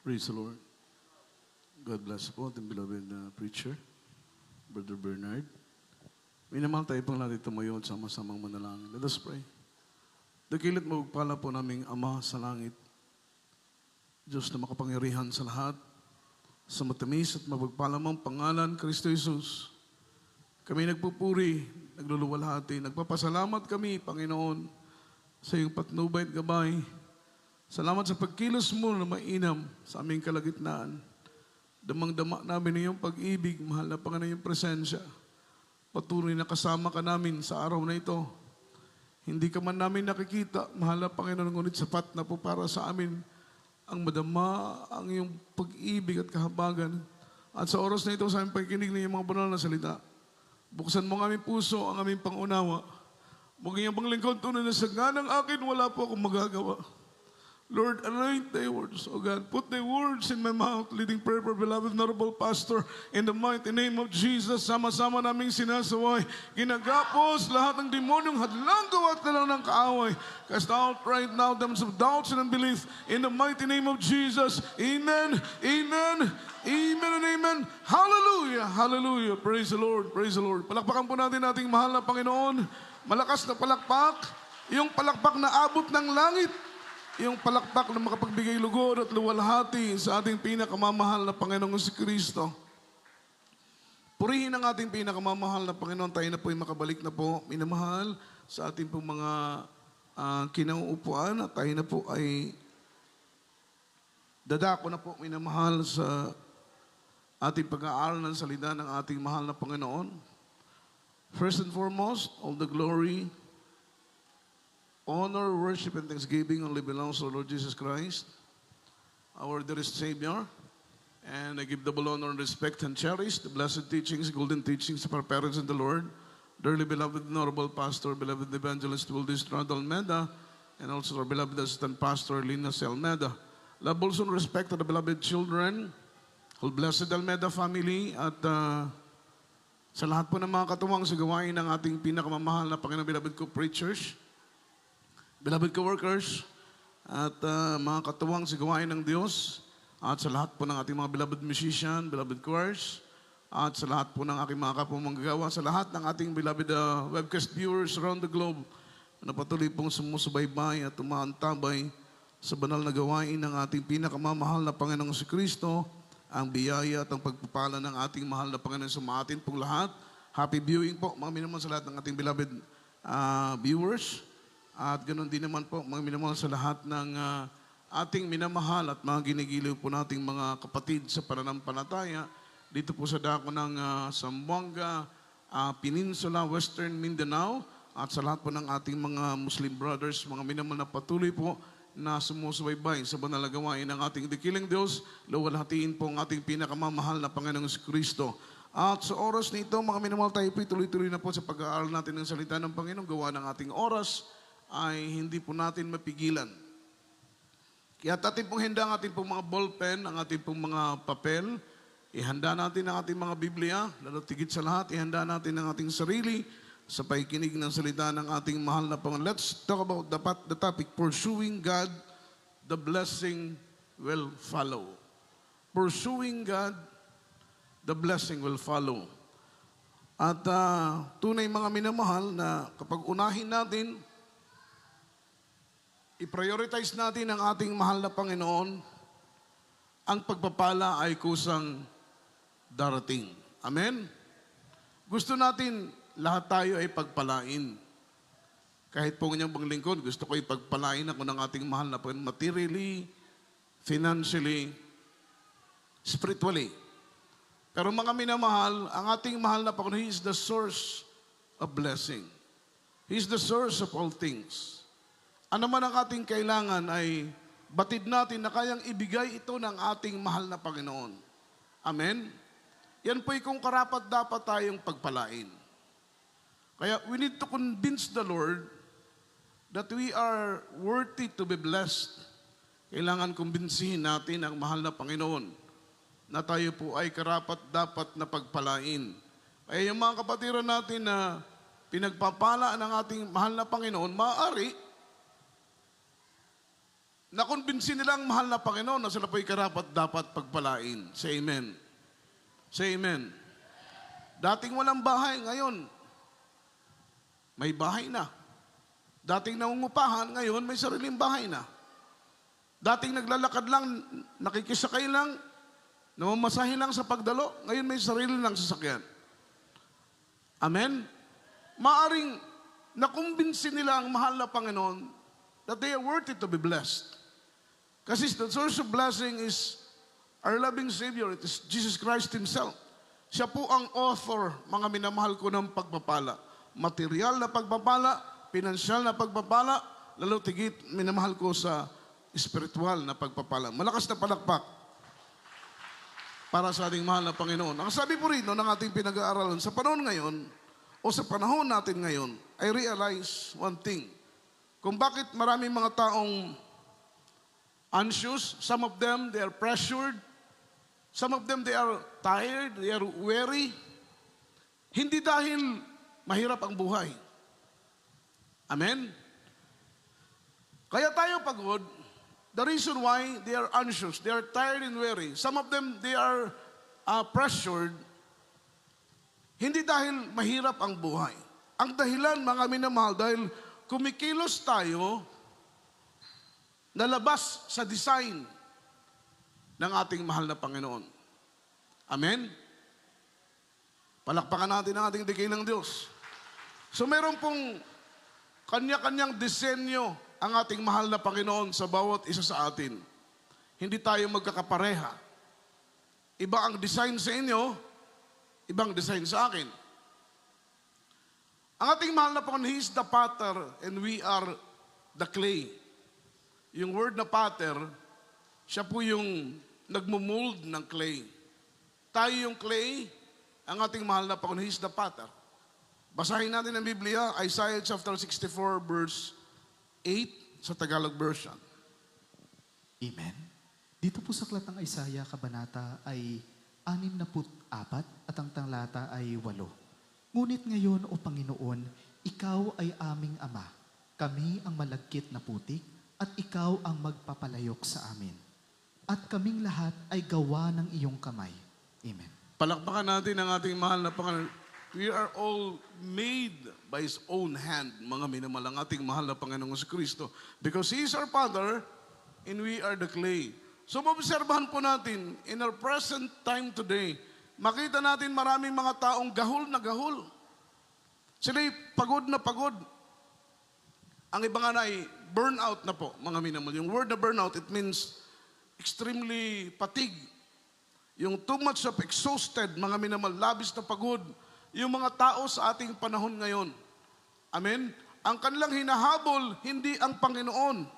Praise the Lord. God bless po ating beloved preacher, Brother Bernard. Minamahal tayo pong natin tumayo at sama-samang manalangin. Let us pray. Dakilit magpala po naming Ama sa langit, Diyos na makapangyarihan sa lahat, sa matamis at mapagpalamang pangalan, Kristo Jesus. Kami nagpupuri, nagluluwalhati, nagpapasalamat kami, Panginoon, sa iyong patnubay at gabay. Salamat sa pagkilos mo na mainam sa aming kalagitnaan. Damang-dama namin iyong pag-ibig, mahal na Panginoon iyong presensya. Patuloy na kasama ka namin sa araw na ito. Hindi ka man namin nakikita, mahal na Panginoon, ngunit sapat na po para sa amin ang madama, ang iyong pag-ibig at kahabagan. At sa oras na ito, sa aming pagkinig ng iyong mga banal na salita, buksan mo ang aming puso, ang aming pangunawa. Huwag iyong panglingkod tunay na saga ng akin, wala po akong magagawa. Lord, anoint thy words, O God. Put thy words in my mouth, leading prayer for beloved honorable pastor. In the mighty name of Jesus, sama-sama naming sinasaway. Ginagapos lahat ng demonyong hadlang gawa't na lang ng kaaway. Cast out right now them of doubts and unbelief. In the mighty name of Jesus. Amen, amen, amen and amen. Hallelujah, hallelujah. Praise the Lord, praise the Lord. Palakpakan po natin ating mahal na Panginoon. Malakas na palakpak. Yung palakpak na abot ng langit. Yung palakpak na makapagbigay lugod at luwalhati sa ating pinakamamahal na Panginoong si Kristo. Purihin ang ating pinakamamahal na Panginoon. Tayo na po'y makabalik na po, minamahal, sa ating pong mga kinauupuan. At tayo na po ay dadako na po, minamahal, sa ating pag-aaral ng salita ng ating mahal na Panginoon. First and foremost, all the glory, honor, worship, and thanksgiving only belongs to Lord Jesus Christ, our dearest Savior. And I give double honor and respect and cherish the blessed teachings, golden teachings of our parents in the Lord, dearly beloved honorable pastor, beloved evangelist Wildis Strad Almeda, and also our beloved assistant pastor, Lina C. Almeda. Love also and respect to the beloved children, whole blessed Almeda family, at sa lahat po ng mga katuwang sa gawain ng ating pinakamamahal na Panginoon, beloved co-preachers, beloved co-workers, at mga katuwang sa gawain ng Diyos, at sa lahat po ng ating mga beloved musician, beloved choirs, at sa lahat po ng aking mga kapwa manggagawa, sa lahat ng ating beloved webcast viewers around the globe, na patuloy pong sumusubaybay at tumaantabay sa banal na gawain ng ating pinakamamahal na Panginoong si Kristo, ang biyaya at ang pagpapala ng ating mahal na Panginoon sa atin pong lahat. Happy viewing po, mga minamahal, sa lahat ng ating beloved viewers. At ganoon din naman po, mga minamahal, sa lahat ng ating minamahal at mga ginigiliw po nating mga kapatid sa pananampalataya dito po sa dako ng Zamboanga Peninsula, Western Mindanao, at sa lahat po ng ating mga Muslim brothers, mga minamahal na patuloy po na sumusubaybay sa banal na gawain ng ating dikiling Diyos. Luwalhatiin po ang ating pinakamamahal na Panginoong Kristo. At sa oras nito, mga minamahal, tayo po tuloy-tuloy na po sa pag-aaral natin ng salita ng Panginoon. Gawa ng ating oras ay hindi po natin mapigilan. Kaya ating pong handa ang ating pong mga ballpen, ang ating pong mga papel, ihanda natin ang ating mga Biblia, lalo tigit sa lahat, ihanda natin ang ating sarili sa pakikinig ng salita ng ating mahal na Panginoon. Let's talk about the topic, pursuing God, the blessing will follow. Pursuing God, the blessing will follow. At tunay mga minamahal na kapag unahin natin, i-prioritize natin ang ating mahal na Panginoon, ang pagpapala ay kusang darating. Amen? Gusto natin lahat tayo ay pagpalain. Kahit po ngayong bang lingkod, gusto ko ipagpalain ako ng ating mahal na Panginoon materially, financially, spiritually. Pero mga minamahal, ang ating mahal na Panginoon, He is the source of blessing. He is the source of all things. Ano man ang ating kailangan ay batid natin na kayang ibigay ito ng ating mahal na Panginoon. Amen? Yan po'y kung karapat dapat tayong pagpalain. Kaya we need to convince the Lord that we are worthy to be blessed. Kailangan kumbinsihin natin ang mahal na Panginoon na tayo po ay karapat dapat na pagpalain. Kaya yung mga kapatiran natin na pinagpapala ng ating mahal na Panginoon, maaari nakumbinsi nilang mahal na Panginoon na sila po'y karapat dapat pagpalain. Say amen. Say amen. Dating walang bahay, ngayon, may bahay na. Dating nangungupahan, ngayon may sariling bahay na. Dating naglalakad lang, nakikisakay lang, namamasahin lang sa pagdalo, ngayon may sarili lang sasakyan. Amen? Maaring nakumbinsi nila ang mahal na Panginoon that they are worthy to be blessed. Kasi the source of blessing is our loving Savior. It is Jesus Christ Himself. Siya po ang author, mga minamahal ko ng pagpapala. Material na pagpapala, pinansyal na pagpapala, lalo tigit minamahal ko sa spiritual na pagpapala. Malakas na palakpak para sa ating mahal na Panginoon. Ang sabi po rin ng ating pinag-aaralan, sa panahon ngayon, o sa panahon natin ngayon, I realize one thing. Kung bakit maraming mga taong anxious, some of them, they are pressured, some of them, they are tired, they are weary. Hindi dahil mahirap ang buhay. Amen? Kaya tayo pagod, the reason why they are anxious, they are tired and weary. Some of them, they are pressured, hindi dahil mahirap ang buhay. Ang dahilan, mga minamahal, dahil kumikilos tayo na labas sa design ng ating mahal na Panginoon. Amen? Palakpakan natin ang ating dakilang Diyos. So meron pong kanya-kanyang disenyo ang ating mahal na Panginoon sa bawat isa sa atin. Hindi tayo magkakapareha. Iba ang design sa inyo, ibang design sa akin. Ang ating mahal na Panginoon, He is the potter and we are the clay. Yung word na potter, siya po yung nagmumold ng clay. Tayo yung clay, ang ating mahal na Panginoon, He is the potter. Basahin natin ang Biblia, Isaiah chapter 64, verse 8 sa Tagalog version. Amen. Dito po sa aklat ng Isaiah, kabanata ay 64 at ang talata ay 8. Ngunit ngayon, O Panginoon, Ikaw ay aming Ama. Kami ang malagkit na putik at Ikaw ang magpapalayok sa amin. At kaming lahat ay gawa ng iyong kamay. Amen. Palakpakan natin ang ating mahal na Panginoon. We are all made by His own hand, mga minamalang ating mahal na Panginoong Kristo. Because He is our Father and we are the clay. So maobserbahan po natin, in our present time today, makita natin maraming mga taong gahol na gahol. Sila'y pagod na pagod. Ang iba nga na ay burnout na po, mga minamahal. Yung word na burnout, it means extremely fatigue. Yung too much of exhausted, mga minamahal, labis na pagod. Yung mga tao sa ating panahon ngayon. Amen? Ang kanilang hinahabol, hindi ang Panginoon.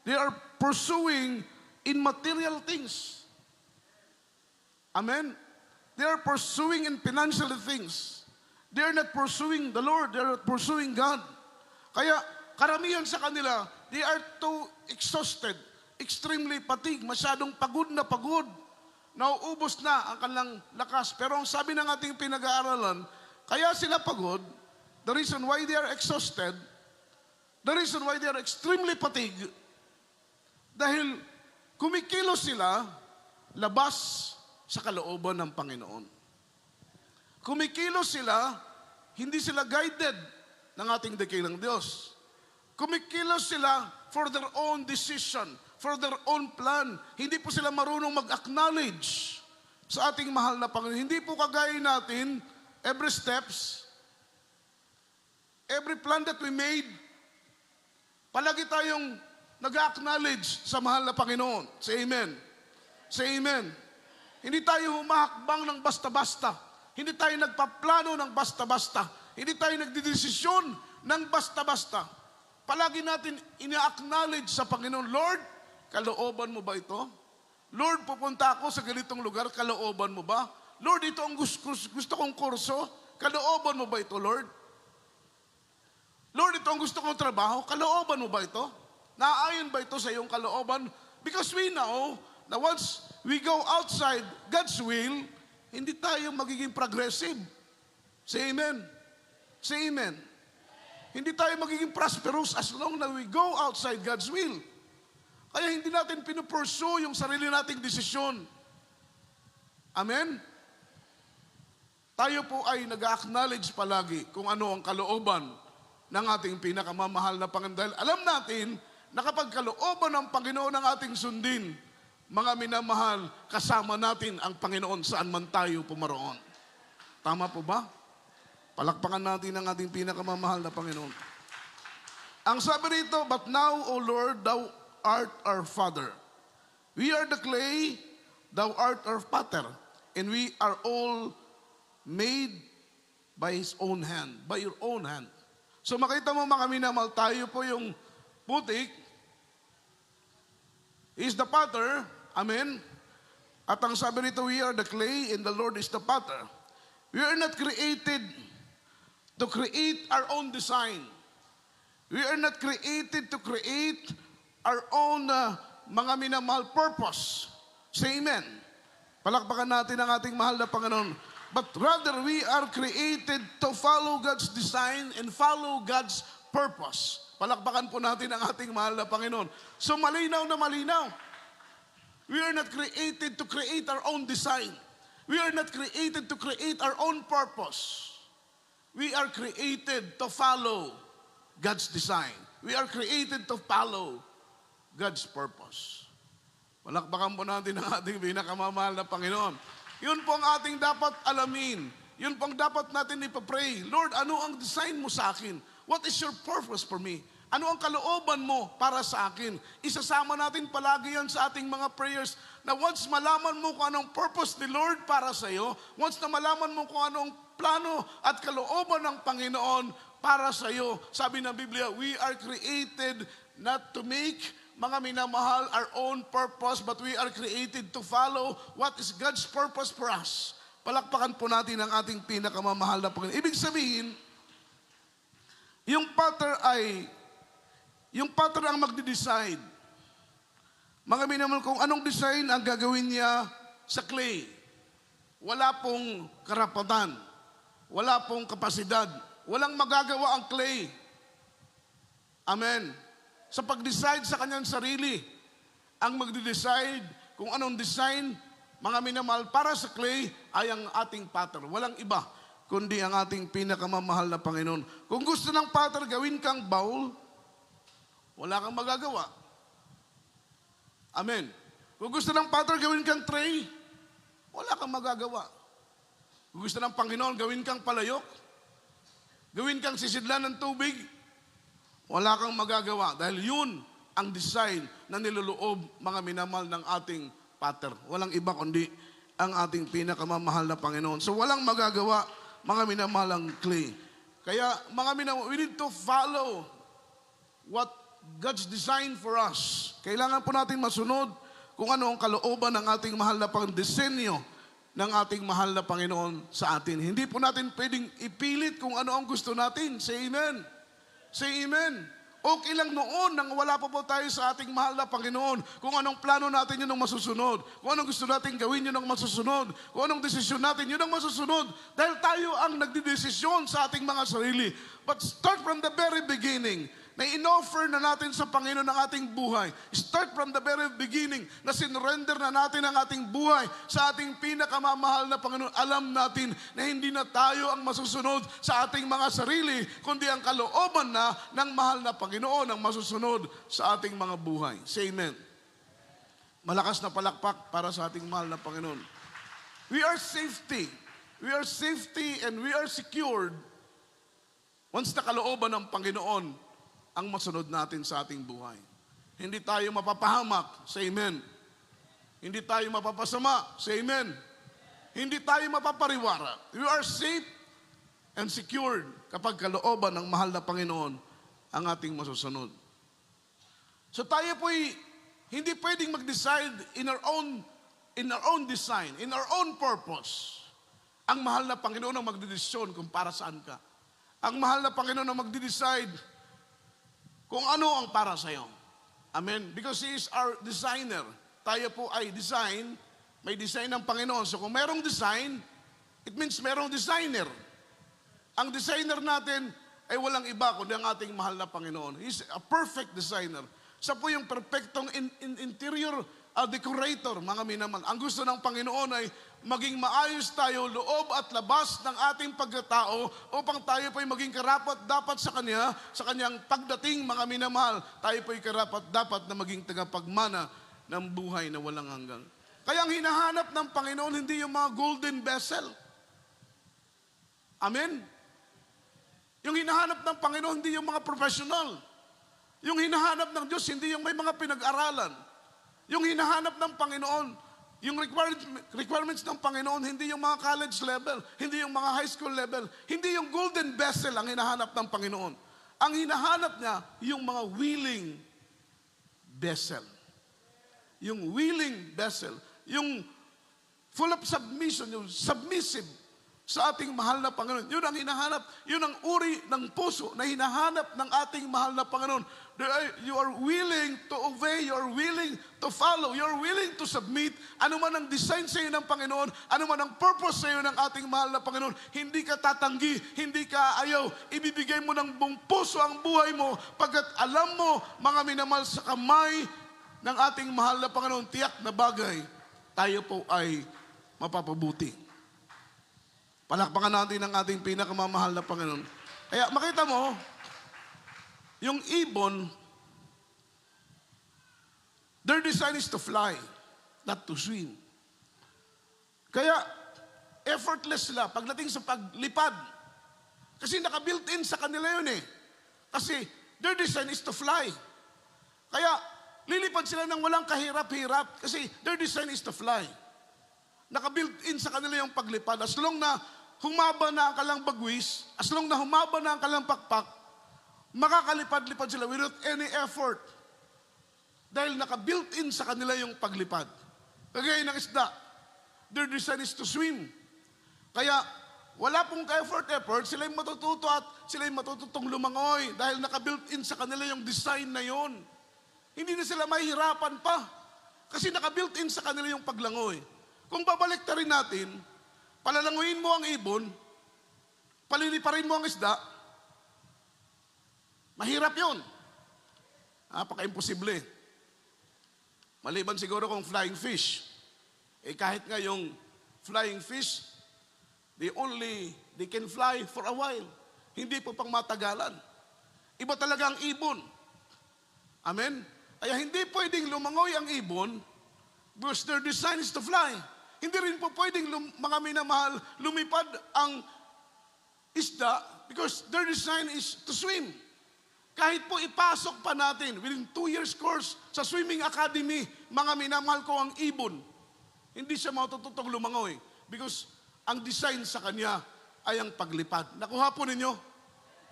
They are pursuing immaterial things. Amen? They are pursuing in financial things. They are not pursuing the Lord. They are not pursuing God. Kaya karamihan sa kanila, they are too exhausted, extremely fatigued, masyadong pagod na pagod. Nauubos na ang kanilang lakas. Pero ang sabi ng ating pinag-aaralan, kaya sila pagod, the reason why they are exhausted, the reason why they are extremely fatigued, dahil kumikilos sila labas sa kalooban ng Panginoon. Kumikilos sila, hindi sila guided ng ating dakilang Diyos. Kumikilos sila for their own decision, for their own plan. Hindi po sila marunong mag-acknowledge sa ating mahal na Panginoon. Hindi po kagaya natin, every steps, every plan that we made, palagi tayong nag-acknowledge sa mahal na Panginoon. Say amen. Say amen. Hindi tayo humahakbang ng basta-basta. Hindi tayo nagpaplano ng basta-basta. Hindi tayo nagdidesisyon ng basta-basta. Palagi natin ina-acknowledge sa Panginoon, Lord, kalooban mo ba ito? Lord, pupunta ako sa ganitong lugar, kalooban mo ba? Lord, ito ang gusto kong kurso, kalooban mo ba ito, Lord? Lord, ito ang gusto kong trabaho, kalooban mo ba ito? Naayon ba ito sa iyong kalooban? Because we know na once we go outside God's will, hindi tayo magiging progressive. Say amen. Say amen. Hindi tayo magiging prosperous as long as we go outside God's will. Kaya hindi natin pinupursue yung sarili nating desisyon. Amen? Tayo po ay nag-acknowledge palagi kung ano ang kalooban ng ating pinakamamahal na Panginoon. Dahil alam natin na kapag kalooban ng Panginoon ang ating sundin, mga minamahal, kasama natin ang Panginoon saan man tayo pumaroon. Tama po ba? Palakpakan natin ang ating pinakamamahal na Panginoon. Ang sabi rito, but now, O Lord, Thou art our Father. We are the clay, Thou art our potter, and we are all made by His own hand, by your own hand. So makita mo mga minamahal, tayo po yung putik, He is the potter, amen? At ang sabi rito, we are the clay and the Lord is the potter. We are not created to create our own design. We are not created to create our own mga minamahal purpose. Say amen. Palakpakan natin ang ating mahal na Panginoon. But rather, we are created to follow God's design and follow God's purpose. Palakpakan po natin ang ating mahal na Panginoon. So malinaw na malinaw. We are not created to create our own design. We are not created to create our own purpose. We are created to follow God's design. We are created to follow God's purpose. Palakpakan po natin ang ating pinakamamahal na Panginoon. Yun po ang ating dapat alamin. Yun po ang dapat natin ipapray. Lord, ano ang design mo sa akin? What is your purpose for me? Ano ang kalooban mo para sa akin? Isasama natin palagi yan sa ating mga prayers na once malaman mo kung anong purpose ni Lord para sa iyo, once na malaman mo kung anong plano at kalooban ng Panginoon para sa iyo, sabi ng Biblia, we are created not to make mga minamahal our own purpose, but we are created to follow what is God's purpose for us. Palakpakan po natin ang ating pinakamamahal na Panginoon. Ibig sabihin, yung potter ang magde-decide. Mga minamahal, kung anong design ang gagawin niya sa clay. Wala pong karapatan. Wala pong kapasidad. Walang magagawa ang clay. Amen. Sa pag-decide sa kanyang sarili, ang magde-decide kung anong design, mga minamahal, para sa clay ay ang ating potter. Walang iba, kundi ang ating pinakamamahal na Panginoon. Kung gusto ng potter gawin kang bowl, wala kang magagawa. Amen. Kung gusto ng potter gawin kang tray, wala kang magagawa. Kung gusto ng Panginoon gawin kang palayok, gawin kang sisidlan ng tubig, wala kang magagawa. Dahil yun ang design na niloloob, mga minamahal, ng ating potter. Walang iba kundi ang ating pinakamamahal na Panginoon. So walang magagawa, mga minamahal, ang clay. Kaya mga minamahal, we need to follow what God's design for us. Kailangan po natin masunod kung ano ang kalooban ng ating mahal na disenyo ng ating mahal na Panginoon sa atin. Hindi po natin pwedeng ipilit kung ano ang gusto natin. Say amen. Say amen. Okay lang noon nang wala pa po tayo sa ating mahal na Panginoon. Kung anong plano natin, yun ang masusunod. Kung anong gusto natin gawin, yun ang masusunod. Kung anong desisyon natin, yun ang masusunod. Dahil tayo ang nagdidesisyon sa ating mga sarili. But start from the very beginning na in-offer na natin sa Panginoon ang ating buhay. Start from the very beginning na sinurrender na natin ang ating buhay sa ating pinakamamahal na Panginoon. Alam natin na hindi na tayo ang masusunod sa ating mga sarili, kundi ang kalooban na ng mahal na Panginoon ang masusunod sa ating mga buhay. Say amen. Malakas na palakpak para sa ating mahal na Panginoon. We are safety. We are safety and we are secured once na kalooban ng Panginoon ang masunod natin sa ating buhay. Hindi tayo mapapahamak, say amen. Hindi tayo mapapasama, say amen. Hindi tayo mapapariwara. We are safe and secured kapag kalooban ng mahal na Panginoon ang ating masusunod. So tayo po'y hindi pwedeng mag-decide in our own design, in our own purpose. Ang mahal na Panginoon ang magdedesisyon kung para saan ka. Ang mahal na Panginoon ang magde-decide kung ano ang para sa iyo. Amen? Because He is our designer. Tayo po ay design, may design ng Panginoon. So kung merong design, it means merong designer. Ang designer natin ay walang iba kundi ang ating mahal na Panginoon. He is a perfect designer. Siya po yung perfectong interior decorator, mga minamahal. Ang gusto ng Panginoon ay maging maayos tayo, loob at labas ng ating pagkatao upang tayo po'y maging karapat-dapat sa Kanya, sa Kanyang pagdating, mga minamahal. Tayo po'y karapat-dapat na maging tagapagmana ng buhay na walang hanggan. Kaya ang hinahanap ng Panginoon, hindi yung mga golden vessel. Amen? Yung hinahanap ng Panginoon, hindi yung mga professional. Yung hinahanap ng Diyos, hindi yung may mga pinag-aralan. Yung hinahanap ng Panginoon, yung requirements ng Panginoon, hindi yung mga college level, hindi yung mga high school level, hindi yung golden vessel ang hinahanap ng Panginoon. Ang hinahanap niya, yung mga willing vessel. Yung willing vessel. Yung full of submission, yung submissive sa ating mahal na Panginoon. Yun ang hinahanap, yun ang uri ng puso na hinahanap ng ating mahal na Panginoon. You are willing to obey, you are willing to follow, you are willing to submit. Ano man ang design sa iyo ng Panginoon, ano man ang purpose sa iyo ng ating mahal na Panginoon, hindi ka tatanggi, hindi ka ayaw. Ibibigay mo ng buong puso ang buhay mo pagkat alam mo, mga minamahal, sa kamay ng ating mahal na Panginoon, tiyak na bagay, tayo po ay mapapabuti. Palakpakan natin ang ating pinakamamahal na Panginoon. Kaya makita mo, yung ibon, their design is to fly, not to swim. Kaya, effortless sila pagdating sa paglipad. Kasi naka-built-in sa kanila yun eh. Kasi, their design is to fly. Kaya, lilipad sila ng walang kahirap-hirap kasi their design is to fly. Naka-built-in sa kanila yung paglipad. As long na humaba na ang kalang bagwis, as long na humaba na ang kalang pakpak, makakalipad-lipad sila without any effort. Dahil naka-built-in sa kanila yung paglipad. Kagaya ng isda, their design is to swim. Kaya, wala pong effort, sila yung matututo at sila yung matututong lumangoy dahil naka-built-in sa kanila yung design na yon. Hindi na sila mahihirapan pa kasi naka-built-in sa kanila yung paglangoy. Kung babalik ta rin natin, palalanguin mo ang ibon, paliliparin mo ang isda, mahirap yun. Napaka-imposible. Maliban siguro kung flying fish. Kahit nga yung flying fish, they can fly for a while. Hindi po pang matagalan. Iba talaga ang ibon. Amen? Kaya hindi pwedeng lumangoy ang ibon because their design is to fly. Hindi rin po pwedeng mga minamahal lumipad ang isda because their design is to swim. Kahit po ipasok pa natin within 2 years course sa swimming academy, mga minamahal ko ang ibon, hindi siya matututong lumangoy because ang design sa kanya ay ang paglipad. Nakuha po ninyo,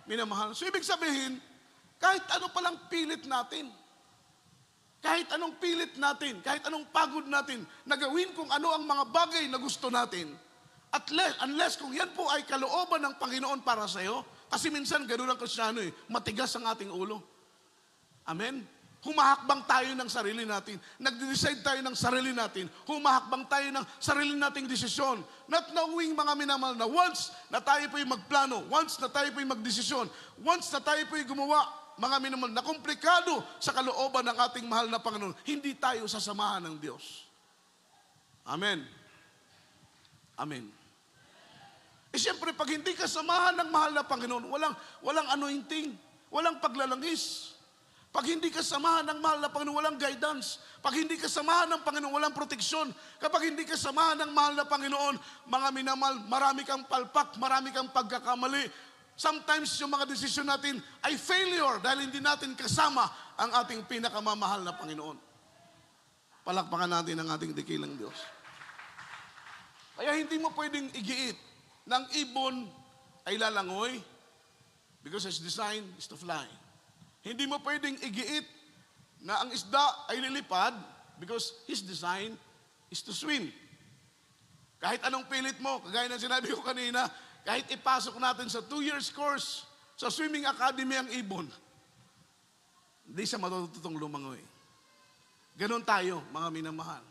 minamahal. So ibig sabihin, kahit ano palang pilit natin, kahit anong pilit natin, kahit anong pagod natin, nagawin kung ano ang mga bagay na gusto natin, unless kung yan po ay kalooban ng Panginoon para sa iyo, kasi minsan ganoon ang Kristiyano matigas ang ating ulo. Amen? Humahakbang tayo ng sarili natin. Nag-decide tayo ng sarili natin. Humahakbang tayo ng sarili nating desisyon. Not knowing, mga minamahal, na once na tayo po'y magplano, once na tayo po'y magdesisyon, once na tayo po'y gumawa, mga minamahal, na komplikado sa kalooban ng ating mahal na Panginoon, hindi tayo sasamahan ng Diyos. Amen. Amen. Siyempre, pag hindi ka samahan ng mahal na Panginoon, walang anointing, walang paglalangis. Pag hindi ka samahan ng mahal na Panginoon, walang guidance. Pag hindi ka samahan ng Panginoon, walang proteksyon. Kapag hindi ka samahan ng mahal na Panginoon, mga minamahal, marami kang palpak, marami kang pagkakamali. Sometimes yung mga desisyon natin ay failure dahil hindi natin kasama ang ating pinakamamahal na Panginoon. Palakpakan natin ang ating dakilang Diyos. Kaya hindi mo pwedeng igiit ng ibon ay lalangoy because his design is to fly. Hindi mo pwedeng igiit na ang isda ay lilipad because his design is to swim. Kahit anong pilit mo, kagaya ng sinabi ko kanina, kahit ipasok natin sa 2 years course sa swimming academy ang ibon, hindi siya matututong lumangoy. Ganon tayo, mga minamahal.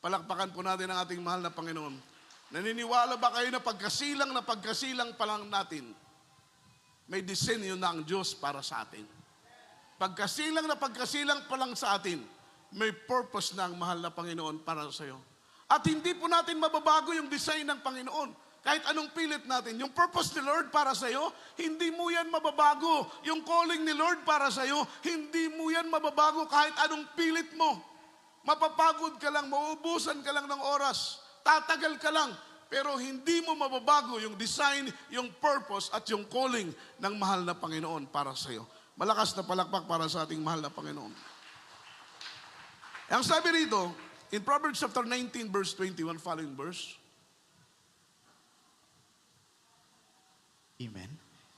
Palakpakan po natin ang ating mahal na Panginoon. Naniniwala ba kayo na pagkasilang pa lang natin, may disenyo na ang Diyos para sa atin? pagkasilang pa lang sa atin, may purpose na ang mahal na Panginoon para sa iyo. At hindi po natin mababago yung design ng Panginoon. Kahit anong pilit natin, yung purpose ni Lord para sa iyo, hindi mo yan mababago. Yung calling ni Lord para sa iyo, hindi mo yan mababago kahit anong pilit mo. Mapapagod ka lang, mauubusan ka lang ng oras, tatagal ka lang, pero hindi mo mababago yung design, yung purpose at yung calling ng mahal na Panginoon para sa iyo. Malakas na palakpak para sa ating mahal na Panginoon. Ang sabi rito, in Proverbs chapter 19, verse 21, following verse, Amen.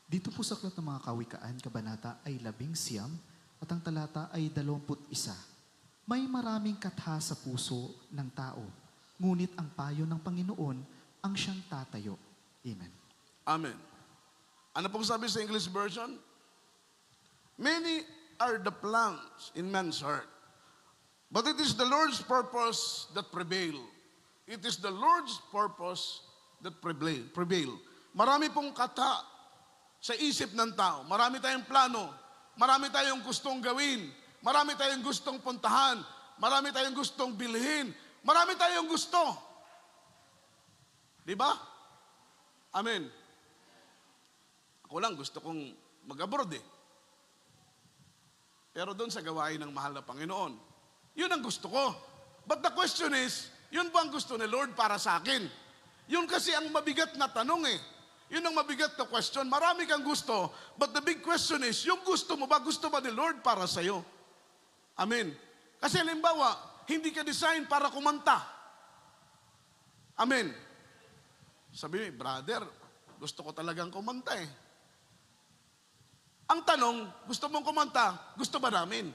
Dito po sa Aklat ng mga Kawikaan, Kabanata ay 11 at ang talata ay 21. May maraming katha sa puso ng tao, ngunit ang payo ng Panginoon ang siyang tatayo. Amen. Amen. Ano pong sabi sa English version? Many are the plans in man's heart, but it is the Lord's purpose that prevail. It is the Lord's purpose that prevail. Marami pong kata sa isip ng tao. Marami tayong plano. Marami tayong gustong gawin. Marami tayong gustong puntahan. Marami tayong gustong bilhin. Marami tayong gusto. Di ba? Amen. Ako lang gusto kong mag-abroad eh. Pero doon sa gawain ng mahal na Panginoon, yun ang gusto ko. But the question is, yun ba ang gusto ni Lord para sa akin? Yun kasi ang mabigat na tanong eh. Yun ang mabigat na question. Marami kang gusto, but the big question is, yung gusto mo ba, gusto ba ni Lord para sa'yo? Amen. Kasi halimbawa, hindi ka design para kumanta. Amen. Sabi mo, brother, gusto ko talagang kumanta eh. Ang tanong, gusto mong kumanta, gusto ba namin?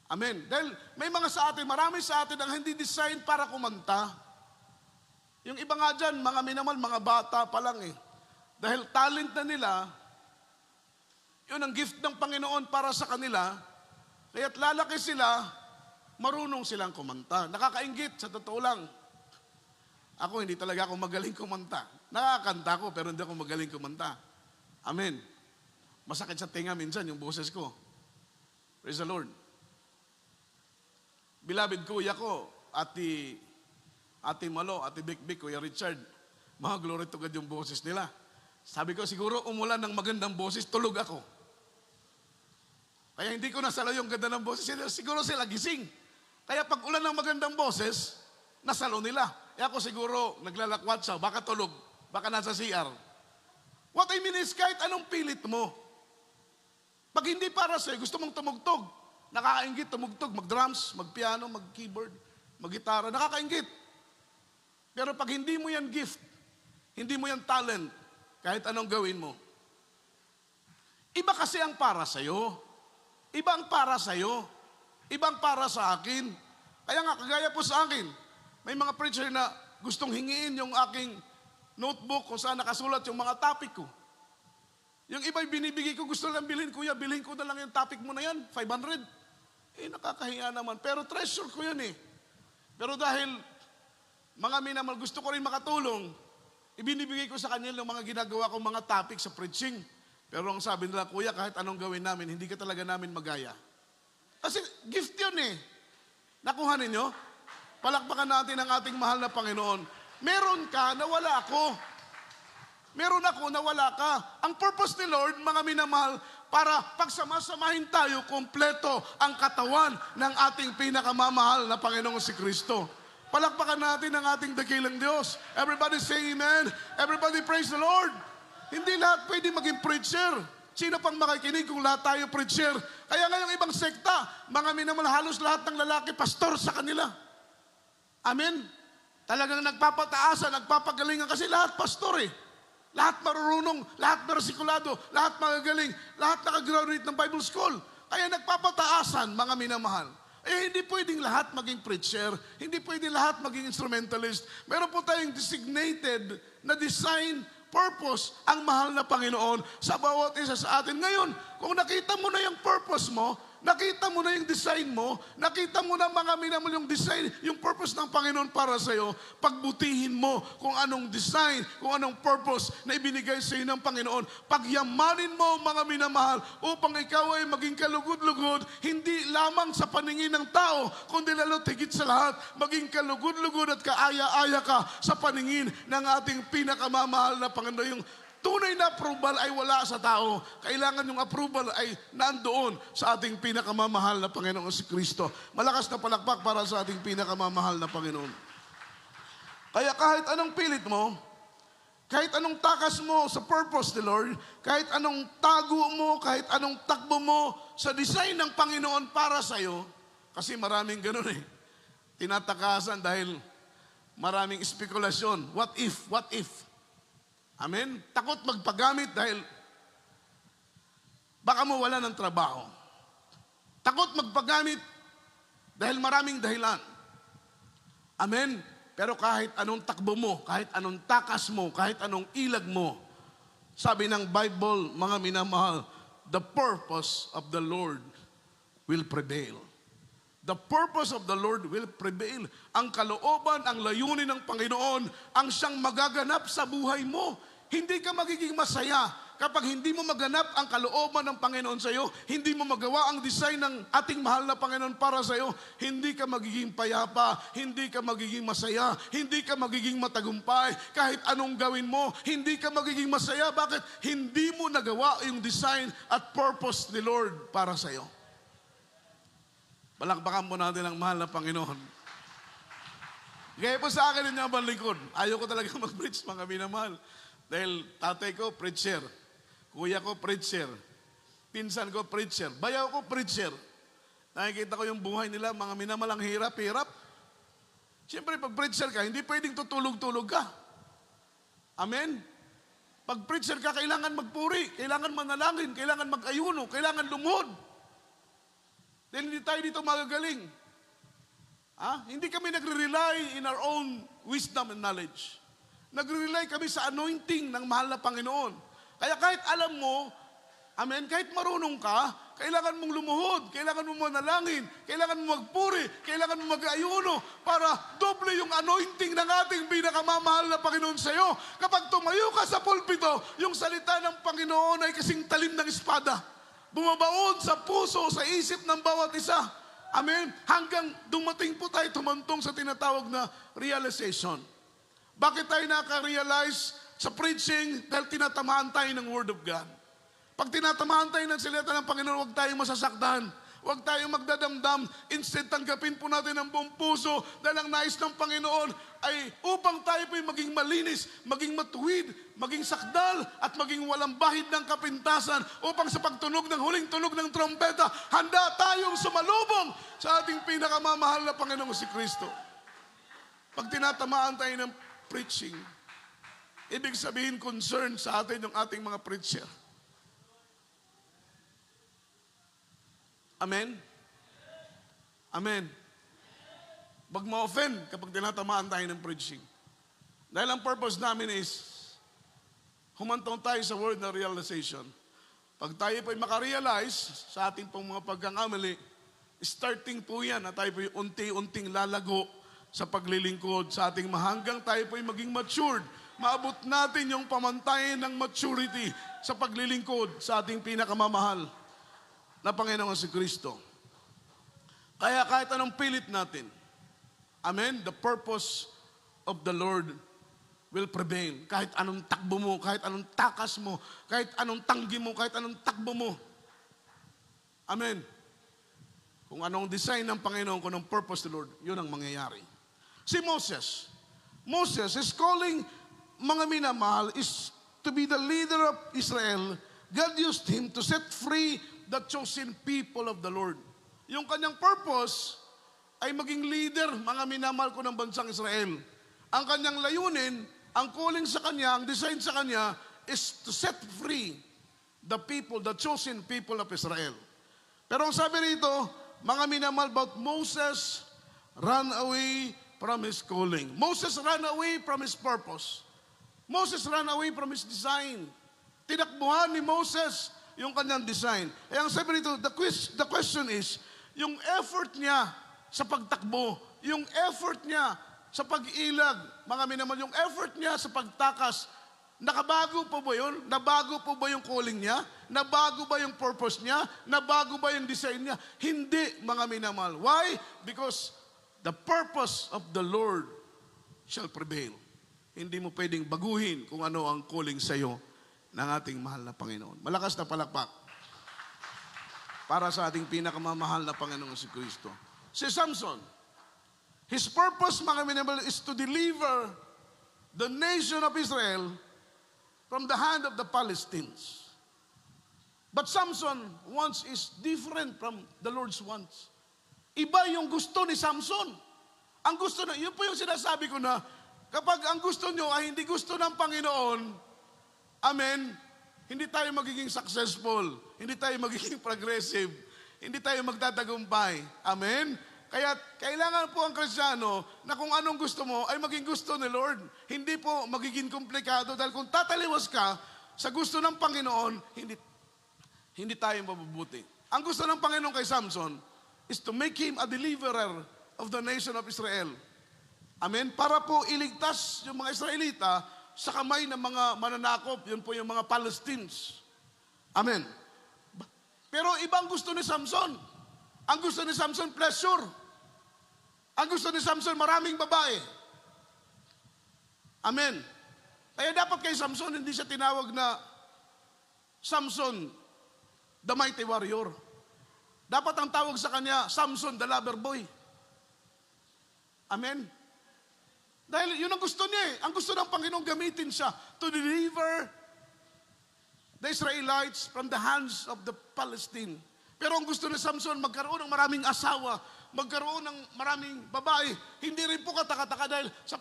Amen. Dahil may mga sa atin, marami sa atin ang hindi design para kumanta. Yung iba nga dyan, mga minamal, mga bata pa lang eh. Dahil talent na nila, yun ang gift ng Panginoon para sa kanila, kaya't lalaki sila, marunong silang kumanta. Nakakainggit, sa totoo lang. Ako, hindi talaga ako magaling kumanta. Nakakanta ko, pero hindi ako magaling kumanta. Amen. Masakit sa tinga minsan yung boses ko. Praise the Lord. Beloved kuya ko, Ate Malo, Ate Bikbik, Kuya Richard, mga glory to God yung boses nila. Sabi ko, siguro umulan ng magandang boses, tulog ako. Kaya hindi ko nasalo yung ganda ng boses, siguro sila gising. Kaya pag ulan ng magandang boses, nasalo nila. Kaya ako siguro naglalakwat siya, baka tulog, baka nasa CR. What I mean is, kahit anong pilit mo, pag hindi para sa'yo, gusto mong tumugtog, nakakaingit, tumugtog, mag-drums, mag-piano, mag-keyboard, mag-gitara, nakakaingit. Pero pag hindi mo yan gift, hindi mo yan talent, kahit anong gawin mo, iba kasi ang para sa'yo. Iba ang para sa'yo. Iba ang para sa akin. Kaya nga, kagaya po sa akin, may mga preacher na gustong hingiin yung aking notebook kung saan nakasulat yung mga topic ko. Yung iba'y binibigay ko, gusto lang bilhin, kuya, bilhin ko na lang yung topic mo na yan, 500. Nakakahiya naman. Pero treasure ko yan eh. Pero dahil mga minamal, gusto ko rin makatulong, ibinibigay ko sa kanila yung mga ginagawa kong mga topic sa preaching. Pero ang sabi nila, kuya, kahit anong gawin namin, hindi ka talaga namin magaya. Kasi gift yun eh. Nakuha ninyo? Palakpakan natin ang ating mahal na Panginoon. Meron ka na wala ako. Meron ako na wala ka. Ang purpose ni Lord, mga minamahal, para pagsama-samahin tayo, kompleto ang katawan ng ating pinakamamahal na Panginoong si Kristo. Palakpakan natin ang ating dakilang Diyos. Everybody say amen. Everybody praise the Lord. Hindi lahat pwede maging preacher. Sino pang makikinig kung lahat tayo preacher? Kaya ngayong ibang sekta, mga minamahal, halos lahat ng lalaki, pastor sa kanila. Amen? Talagang nagpapataasan, nagpapagalingan kasi lahat pastor eh. Lahat marunong, lahat bersikulado, lahat magagaling, lahat nakagraduate ng Bible School. Kaya nagpapataasan, mga minamahal. Hindi pwedeng lahat maging preacher, hindi pwedeng lahat maging instrumentalist. Meron po tayong designated na design, purpose, ang mahal na Panginoon sa bawat isa sa atin. Ngayon, kung nakita mo na yung purpose mo, nakita mo na yung design mo, nakita mo na mga minamahal yung design, yung purpose ng Panginoon para sa'yo, pagbutihin mo kung anong design, kung anong purpose na ibinigay sa'yo ng Panginoon. Pagyamanin mo mga minamahal upang ikaw ay maging kalugod-lugod, hindi lamang sa paningin ng tao, kundi lalo tigit sa lahat, maging kalugod-lugod at kaaya-aya ka sa paningin ng ating pinakamamahal na Panginoon. Yung tunay na approval ay wala sa tao. Kailangan yung approval ay nandoon sa ating pinakamamahal na Panginoon si Kristo. Malakas na palakpak para sa ating pinakamamahal na Panginoon. Kaya kahit anong pilit mo, kahit anong takas mo sa purpose ni Lord, kahit anong tago mo, kahit anong takbo mo sa design ng Panginoon para sa'yo, kasi maraming ganun tinatakasan dahil maraming spekulasyon. What if? What if? Amen? Takot magpagamit dahil baka mo wala ng trabaho. Takot magpagamit dahil maraming dahilan. Amen? Pero kahit anong takbo mo, kahit anong takas mo, kahit anong ilag mo, sabi ng Bible, mga minamahal, the purpose of the Lord will prevail. The purpose of the Lord will prevail. Ang kalooban, ang layunin ng Panginoon, ang siyang magaganap sa buhay mo. Hindi ka magiging masaya kapag hindi mo maganap ang kalooban ng Panginoon sa iyo, hindi mo magawa ang design ng ating mahal na Panginoon para sa iyo, hindi ka magiging payapa, hindi ka magiging masaya, hindi ka magiging matagumpay. Kahit anong gawin mo, hindi ka magiging masaya. Bakit? Hindi mo nagawa yung design at purpose ni Lord para sa iyo. Palakpakan po natin ang mahal na Panginoon. Gaya po sa akin ninyo ang lingkod. Ayaw ko talaga mag-preach, mga minamahal. Dahil tatay ko, preacher. Kuya ko, preacher. Pinsan ko, preacher. Bayaw ko, preacher. Nakikita ko yung buhay nila, mga minamalang hirap. Siyempre, pag preacher ka, hindi pwedeng tutulog-tulog ka. Amen? Pag preacher ka, kailangan magpuri, kailangan manalangin, kailangan mag-ayuno, kailangan lumuhod. Dahil hindi tayo dito magagaling. Hindi kami nagre-rely in our own wisdom and knowledge. Nagre-rely kami sa anointing ng mahal na Panginoon. Kaya kahit alam mo, amen, kahit marunong ka, kailangan mong lumuhod, kailangan mong manalangin, kailangan mong magpuri, kailangan mong mag-ayuno para doble yung anointing ng ating pinakamamahal na Panginoon sa iyo. Kapag tumayo ka sa pulpito, yung salita ng Panginoon ay kasing talim ng espada. Bumabaon sa puso, sa isip ng bawat isa. Amen? Hanggang dumating po tayo tumantong sa tinatawag na realization. Bakit tayo naka-realize sa preaching? Dahil tinatamaan tayo ng Word of God. Pag tinatamaan tayo ng salita ng Panginoon, huwag tayong masasaktan. Huwag tayong magdadamdam. Instead, tanggapin po natin ang buong puso dahil ang nais ng Panginoon ay upang tayo po'y maging malinis, maging matuwid, maging sakdal, at maging walang bahid ng kapintasan upang sa pagtunog ng huling tunog ng trompeta, handa tayong sumalubong sa ating pinakamamahal na Panginoong si Kristo. Pag tinatamaan tayo ng preaching, ibig sabihin concern sa atin yung ating mga preacher. Amen? Amen. Wag ma-offend kapag tinatamaan tayo ng preaching. Dahil ang purpose namin is humantong tayo sa word na realization. Pag tayo po'y makarealize sa ating pong mga pagkakamali, starting po yan na tayo po'y unti-unting lalago sa paglilingkod sa ating hanggang tayo po'y maging matured. Maabot natin yung pamantayan ng maturity sa paglilingkod sa ating pinakamamahal na Panginoon si Kristo. Kaya kahit anong pilit natin, amen, the purpose of the Lord will prevail. Kahit anong takbo mo, kahit anong takas mo, kahit anong tanggi mo, kahit anong takbo mo. Amen. Kung anong design ng Panginoon, kung anong purpose of the Lord, yun ang mangyayari. Si Moses is calling, mga minamahal, is to be the leader of Israel. God used him to set free the chosen people of the Lord. Yung kanyang purpose ay maging leader, mga minamahal ko ng bansang Israel. Ang kanyang layunin, ang calling sa kanya, ang design sa kanya, is to set free the people, the chosen people of Israel. Pero ang sabi rito, mga minamahal, about Moses ran away from his calling. Moses ran away from his purpose. Moses ran away from his design. Tinakbuhan ni Moses yung kanyang design. Eh, ang sabi nito, the question is, yung effort niya sa pagtakbo, yung effort niya sa pag-ilag, mga minamahal, yung effort niya sa pagtakas, nakabago po ba yun? Nabago po ba yung calling niya? Nabago ba yung purpose niya? Nabago ba yung design niya? Hindi, mga minamahal. Why? Because the purpose of the Lord shall prevail. Hindi mo pwedeng baguhin kung ano ang calling sa iyo ng ating mahal na Panginoon. Malakas na palakpak para sa ating pinakamamahal na Panginoong si Kristo. Si Samson, his purpose, mga minamahal, is to deliver the nation of Israel from the hand of the Palestinians. But Samson wants is different from the Lord's wants. Iba yung gusto ni Samson. Ang gusto na, yun po yung sinasabi ko na, kapag ang gusto nyo ay hindi gusto ng Panginoon, amen, hindi tayo magiging successful, hindi tayo magiging progressive, hindi tayo magtatagumpay. Amen? Kaya kailangan po ang Kristiyano na kung anong gusto mo ay maging gusto ni Lord. Hindi po magiging komplikado dahil kung tataliwas ka sa gusto ng Panginoon, hindi tayo mabubuti. Ang gusto ng Panginoon kay Samson is to make him a deliverer of the nation of Israel. Amen? Para po iligtas yung mga Israelita sa kamay ng mga mananakop, yun po yung mga Palestinians. Amen. Pero ibang gusto ni Samson. Ang gusto ni Samson, pleasure. Ang gusto ni Samson, maraming babae. Amen. Kaya dapat kay Samson, hindi siya tinawag na Samson, the mighty warrior. Dapat ang tawag sa kanya, Samson, the lover boy. Amen. Dahil yun ang gusto niya eh. Ang gusto ng Panginoon gamitin siya to deliver the Israelites from the hands of the Palestine. Pero ang gusto ni Samson, magkaroon ng maraming asawa, magkaroon ng maraming babae. Hindi rin po katakataka dahil sa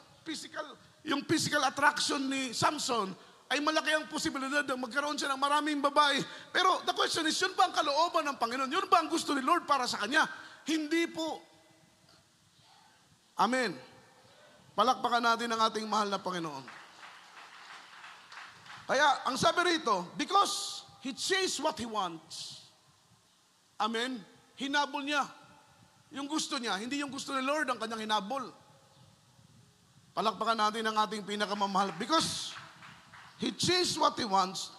yung physical attraction ni Samson ay malaki ang posibilidad na magkaroon siya ng maraming babae. Pero the question is, yun ba ang kalooban ng Panginoon? Yun ba ang gusto ni Lord para sa kanya? Hindi po. Amen. Palakpakan natin ang ating mahal na Panginoon. Kaya, ang sabi rito, because he chased what he wants. Amen? Hinabol niya. Yung gusto niya, hindi yung gusto ni Lord ang kanyang hinabol. Palakpakan natin ang ating pinakamamahal. Because he chased what he wants,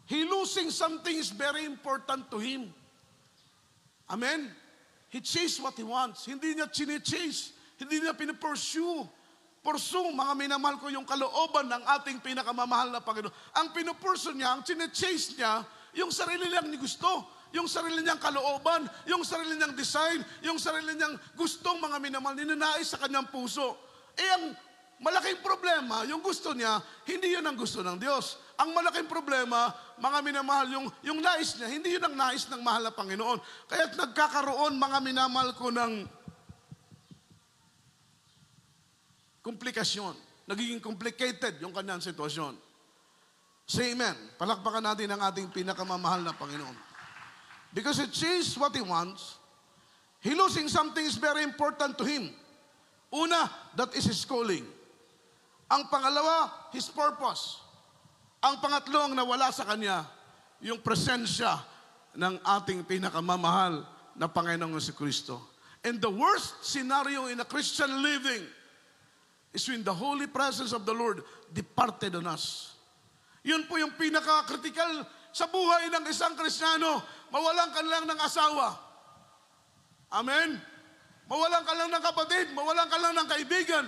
he losing something is very important to him. Amen? He chased what he wants. Hindi niya chine-chase. Hindi niya pinapursue. Pursue, mga minamahal ko, yung kalooban ng ating pinakamamahal na Panginoon. Ang pinupursu niya, ang chine-chase niya, yung sarili niyang gusto, yung sarili niyang kalooban, yung sarili niyang design, yung sarili niyang gustong mga minamahal, ninanais sa kanyang puso. Eh ang malaking problema, yung gusto niya, hindi yun ang gusto ng Diyos. Ang malaking problema, mga minamahal, yung nais niya, hindi yun ang nais ng mahal na Panginoon. Kaya't nagkakaroon, mga minamahal ko, ng komplikasyon. Nagiging complicated yung kanyang sitwasyon. Say amen. Palakpakan natin ang ating pinakamamahal na Panginoon. Because he chased what he wants, he losing something is very important to him. Una, that is his calling. Ang pangalawa, his purpose. Ang pangatlo, ang nawala sa kanya, yung presensya ng ating pinakamamahal na Panginoong si Kristo. And the worst scenario in a Christian living is when the holy presence of the Lord departed on us. Yun po yung pinaka-critical sa buhay ng isang Kristiyano. Mawalan ka lang ng asawa. Amen? Mawalan ka lang ng kapatid. Mawalan ka lang ng kaibigan.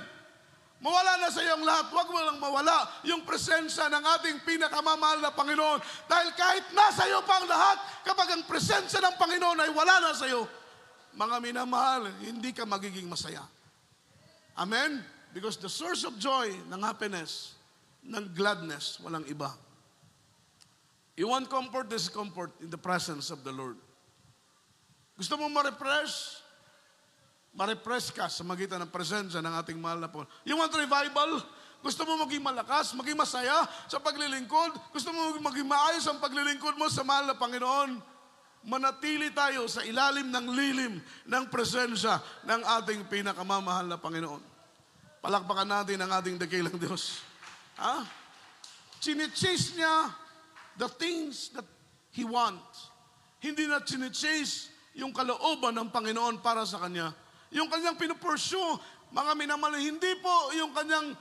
Mawala na sa iyo ang lahat. Huwag mo lang mawala yung presensya ng ating pinakamamahal na Panginoon. Dahil kahit nasa iyo pa ang lahat, kapag ang presensya ng Panginoon ay wala na sa iyo, mga minamahal, hindi ka magiging masaya. Amen? Because the source of joy, ng happiness, ng gladness, walang iba. You want comfort, this comfort in the presence of the Lord. Gusto mo ma-refresh? Ma-refresh ka sa magitan ng presensya ng ating mahal na Panginoon. You want revival? Gusto mo maging malakas, maging masaya sa paglilingkod? Gusto mo maging maayos ang paglilingkod mo sa mahal na Panginoon? Manatili tayo sa ilalim ng lilim ng presensya ng ating pinakamamahal na Panginoon. Palakpakan natin ang ating dakilang Diyos. Chine-chase niya the things that he wants. Hindi na chine-chase yung kalooban ng Panginoon para sa kanya. Yung kanyang pinupursue, mga minamahal, hindi po yung kanyang,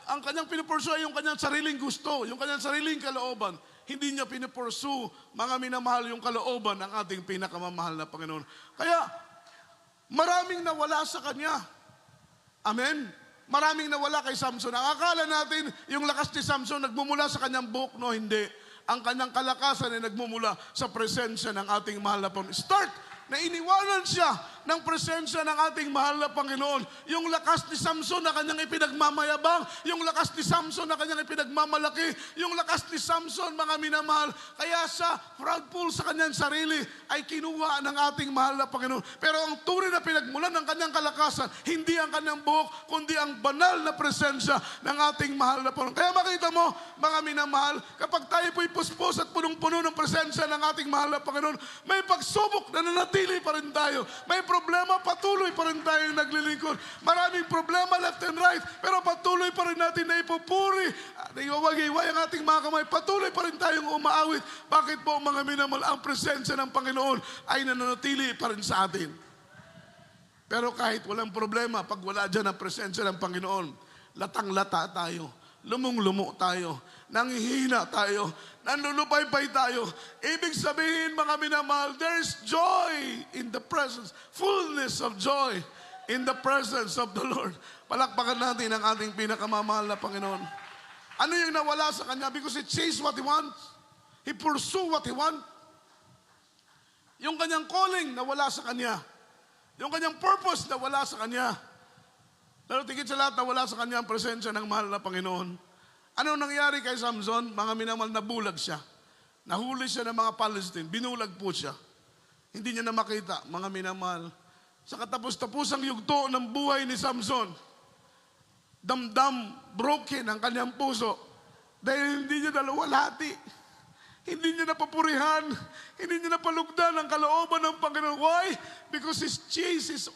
ang kanyang pinupursue ay yung kanyang sariling gusto, yung kanyang sariling kalooban. Hindi niya pinupursue, mga minamahal, yung kalooban ng ating pinakamamahal na Panginoon. Kaya, maraming nawala sa kanya. Amen? Maraming nawala kay Samson. Ang akala natin, yung lakas ni Samson nagmumula sa kanyang buhok, no, hindi. Ang kanyang kalakasan ay nagmumula sa presensya ng ating mahal na Panginoon. Start na iniwanan siya ng presensya ng ating mahal na Panginoon. Yung lakas ni Samson na kanyang ipinagmamayabang, yung lakas ni Samson na kanyang ipinagmamalaki, yung lakas ni Samson, mga minamahal, kaya siya proudful sa kanyang sarili ay kinuha ng ating mahal na Panginoon. Pero ang tunay na pinagmulan ng kanyang kalakasan, hindi ang kanyang buhok, kundi ang banal na presensya ng ating mahal na Panginoon. Kaya makita mo, mga minamahal, kapag tayo po'y puspos at punong-puno ng presensya ng ating mahal na Panginoon, may pagsubok na nanatili pa rin tayo. May problema, patuloy pa rin tayong naglilingkod. Maraming problema left and right, pero patuloy pa rin natin na ipupuri at iwawag-iway ang ating mga kamay. Patuloy pa rin tayong umaawit. Bakit po, mga minamahal, ang presensya ng Panginoon ay nananatili pa rin sa atin. Pero kahit walang problema, pag wala dyan ang presensya ng Panginoon, latang-lata tayo, lumong-lumo tayo, nanghihina tayo, nanlulupay-pay tayo. Ibig sabihin, mga minamahal, there's joy in the presence, fullness of joy in the presence of the Lord. Palakpakan natin ang ating pinakamamahal na Panginoon. Ano yung nawala sa Kanya? Because He chased what He wants. He pursued what He wants. Yung Kanyang calling, nawala sa Kanya. Yung Kanyang purpose, nawala sa Kanya. Pero tigit sa lahat, nawala sa Kanya ang presensya ng mahal na Panginoon. Ano nangyari kay Samson? Mga minamahal, nabulag siya. Nahuli siya ng mga Palestine. Binulag po siya. Hindi niya na makita, mga minamahal. Sa katapos-tapusang yugto ng buhay ni Samson, damdam, broken ang kanyang puso. Dahil hindi niya dalawalhati. Hindi niya napapurihan. Hindi niya napalugdan ang kalooban ng Panginoon. Why? Because His chase is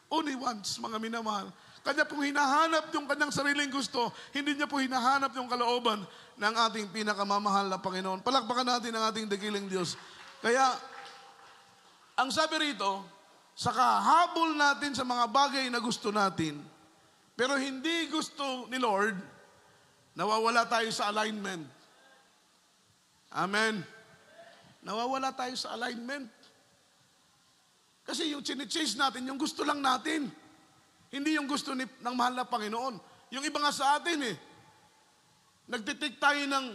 only once, mga minamahal. Kanya pong hinahanap yung kanyang sariling gusto, hindi niya po hinahanap yung kalooban ng ating pinakamamahal na Panginoon. Palakpakan natin ang ating dakilang Diyos. Kaya, ang sabi rito, sa kahabol natin sa mga bagay na gusto natin, pero hindi gusto ni Lord, nawawala tayo sa alignment. Amen. Nawawala tayo sa alignment. Kasi yung chine-chase natin, yung gusto lang natin. Hindi yung gusto ng mahal na Panginoon. Yung iba nga sa atin nagtitik tayo ng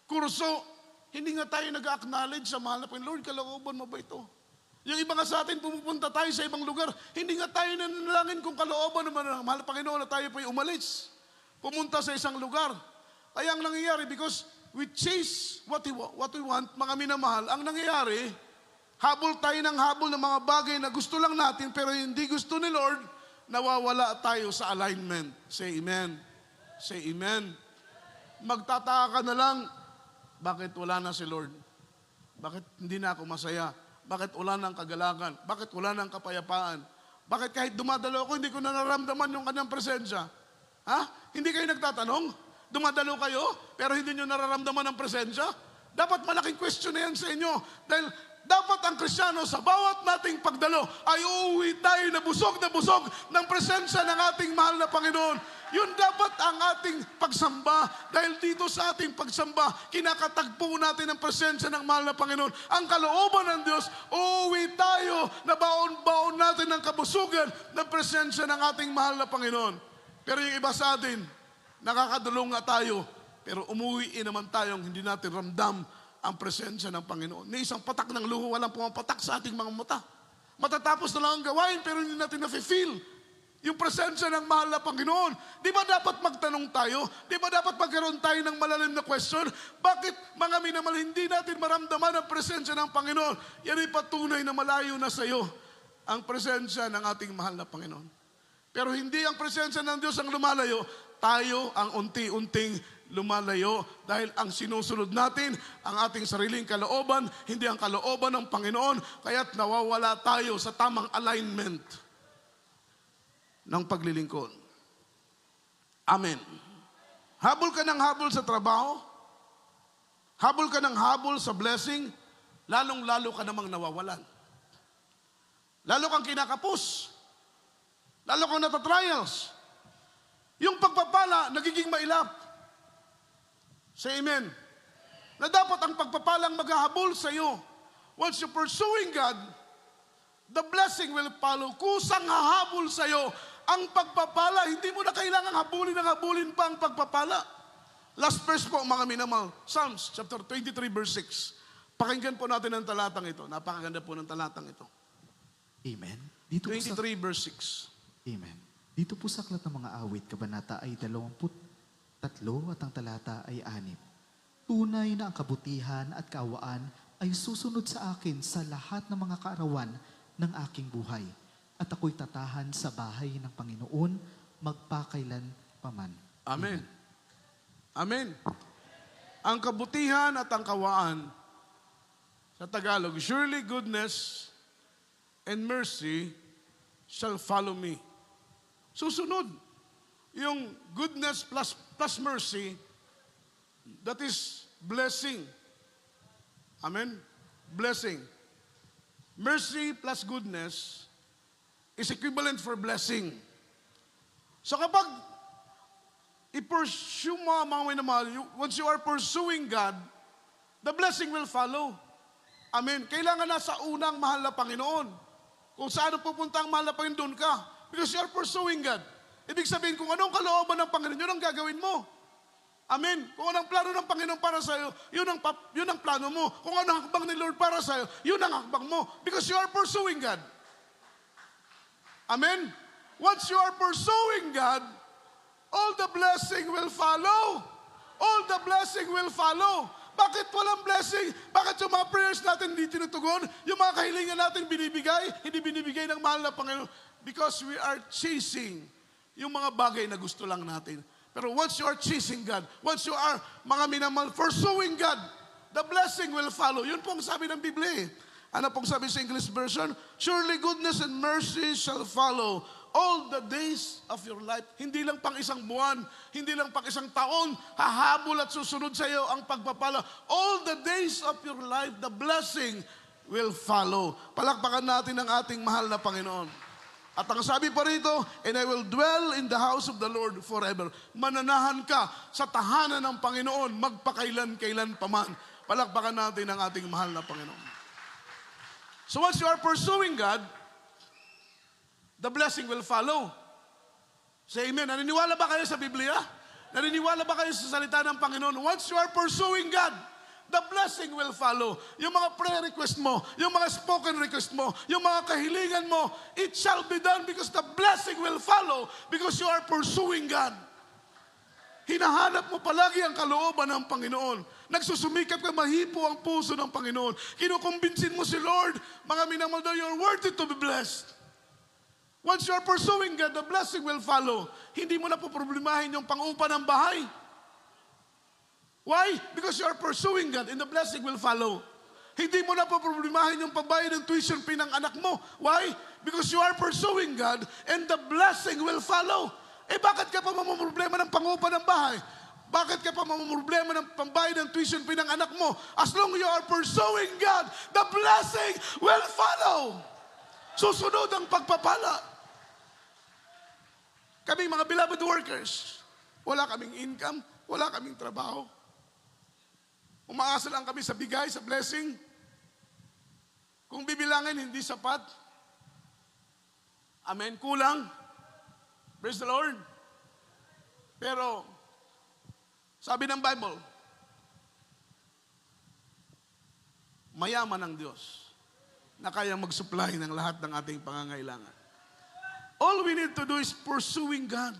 kurso, hindi nga tayo nag-acknowledge sa mahal na Panginoon. Lord, kalooban mo ba ito? Yung iba nga sa atin, pumupunta tayo sa ibang lugar, hindi nga tayo nanalangin kung kalooban naman ng mahal na Panginoon na tayo po'y umalis. Pumunta sa isang lugar. Kaya ang nangyayari, because we chase what we want, mga minamahal, ang nangyayari, habol tayo ng habol ng mga bagay na gusto lang natin, pero hindi gusto ni Lord, nawawala tayo sa alignment. Say amen. Say amen. Magtataka ka na lang, bakit wala na si Lord? Bakit hindi na ako masaya? Bakit wala nang kagalakan? Bakit wala nang kapayapaan? Bakit kahit dumadalo ako, hindi ko na naramdaman yung kanyang presensya? Ha? Hindi kayo nagtatanong? Dumadalo kayo, pero hindi nyo nararamdaman ang presensya? Dapat malaking question na yan sa inyo. Dahil dapat ang Kristiyano sa bawat nating pagdalo ay uuwi tayo na busog ng presensya ng ating mahal na Panginoon. Yun dapat ang ating pagsamba. Dahil dito sa ating pagsamba, kinakatagpo natin ang presensya ng mahal na Panginoon. Ang kalooban ng Diyos, uuwi tayo na baon-baon natin ng kabusugan ng presensya ng ating mahal na Panginoon. Pero yung iba sa atin, nakakadulong nga tayo, pero umuwi naman tayong hindi natin ramdam ang presensya ng Panginoon. Ni isang patak ng luho, walang pumapatak sa ating mga mata. Matatapos na lang ang gawain, pero hindi natin na-feel yung presensya ng mahal na Panginoon. Di ba dapat magtanong tayo? Di ba dapat magkaroon tayo ng malalim na question? Bakit, mga minamahal, hindi natin maramdaman ang presensya ng Panginoon? Yan ay patunay na malayo na sa iyo ang presensya ng ating mahal na Panginoon. Pero hindi ang presensya ng Diyos ang lumalayo, tayo ang unti-unting lumalayo dahil ang sinusunod natin ang ating sariling kalooban, hindi ang kalooban ng Panginoon, kaya't nawawala tayo sa tamang alignment ng paglilingkod. Amen. Habol ka ng habol sa trabaho, Habol ka ng habol sa blessing, lalong-lalo ka namang nawawalan. Lalo kang kinakapos. Lalo kang natatrials. Yung pagpapala, nagiging mailap. Say amen. Na dapat ang pagpapalang maghahabol sa iyo. Once you're pursuing God, the blessing will follow. Kusang hahabol sa iyo ang pagpapala. Hindi mo na kailangang habulin pa ang pagpapala. Last verse po, mga minamahal. Psalms chapter 23 verse 6. Pakinggan po natin ang talatang ito. Napakaganda po ng talatang ito. Amen. Dito po 23 sa, verse 6. Amen. Dito po sa Aklat ng Mga Awit, kabanata ay 23 at ang talata ay 6. Tunay na ang kabutihan at kaawaan ay susunod sa akin sa lahat ng mga kaarawan ng aking buhay. At ako'y tatahan sa bahay ng Panginoon magpakailan paman. Amen. Amen. Ang kabutihan at ang kawaan, sa Tagalog, surely goodness and mercy shall follow me. Susunod. Yung goodness plus mercy, that is blessing. Amen? Blessing. Mercy plus goodness is equivalent for blessing. So kapag i-pursue mo, mga minamahal, once you are pursuing God, the blessing will follow. Amen. Kailangan nasa unang mahal na Panginoon. Kung saan pupunta ang mahal na Panginoon, doon ka. Because you are pursuing God. Ibig sabihin, kung anong kalooban ng Panginoon, yun ang gagawin mo. Amen. Kung anong plano ng Panginoon para sa iyo, yun ang plano mo. Kung anong hakbang ni Lord para sa iyo, yun ang hakbang mo. Because you are pursuing God. Amen. Once you are pursuing God, all the blessing will follow. All the blessing will follow. Bakit walang blessing? Bakit yung mga prayers natin hindi tinutugon? Yung mga kahilingan natin hindi binibigay ng mahal na Panginoon? Because we are chasing yung mga bagay na gusto lang natin. Pero once you are chasing God, once you are, mga minamahal, pursuing God, the blessing will follow. Yun pong sabi ng Biblia. Ano pong sabi sa English version? Surely goodness and mercy shall follow all the days of your life. Hindi lang pang isang buwan, hindi lang pang isang taon, hahabol at susunod sa iyo ang pagpapala. All the days of your life, the blessing will follow. Palakpakan natin ang ating mahal na Panginoon. At ang sabi pa rito, and I will dwell in the house of the Lord forever. Mananahan ka sa tahanan ng Panginoon, magpakailan-kailan paman. Palakpakan natin ang ating mahal na Panginoon. So once you are pursuing God, the blessing will follow. Say amen. Naniniwala ba kayo sa Biblia? Naniniwala ba kayo sa salita ng Panginoon? Once you are pursuing God, the blessing will follow. Yung mga prayer request mo, yung mga spoken request mo, yung mga kahilingan mo, it shall be done because the blessing will follow because you are pursuing God. Hinahanap mo palagi ang kalooban ng Panginoon. Nagsusumikap ka, mahipo ang puso ng Panginoon. Kinukumbinsin mo si Lord, mga minamahal daw, you're worthy to be blessed. Once you are pursuing God, the blessing will follow. Hindi mo na po problemahin yung pang-upa ng bahay. Why? Because you are pursuing God and the blessing will follow. Hindi mo na po problemahin yung pagbayad ng tuition fee ng anak mo. Why? Because you are pursuing God and the blessing will follow. Bakit ka pa mamumroblema ng pang-upa ng bahay? Bakit ka pa mamumroblema ng pambayad ng tuition fee ng anak mo? As long you are pursuing God, the blessing will follow. Susunod ang pagpapala. Kami mga beloved workers, wala kaming income, wala kaming trabaho. Umaasa lang kami sa bigay, sa blessing. Kung bibilangin, hindi sapat. Amen, kulang. Praise the Lord. Pero, sabi ng Bible, mayaman ang Diyos na kayang mag-supply ng lahat ng ating pangangailangan. All we need to do is pursuing God.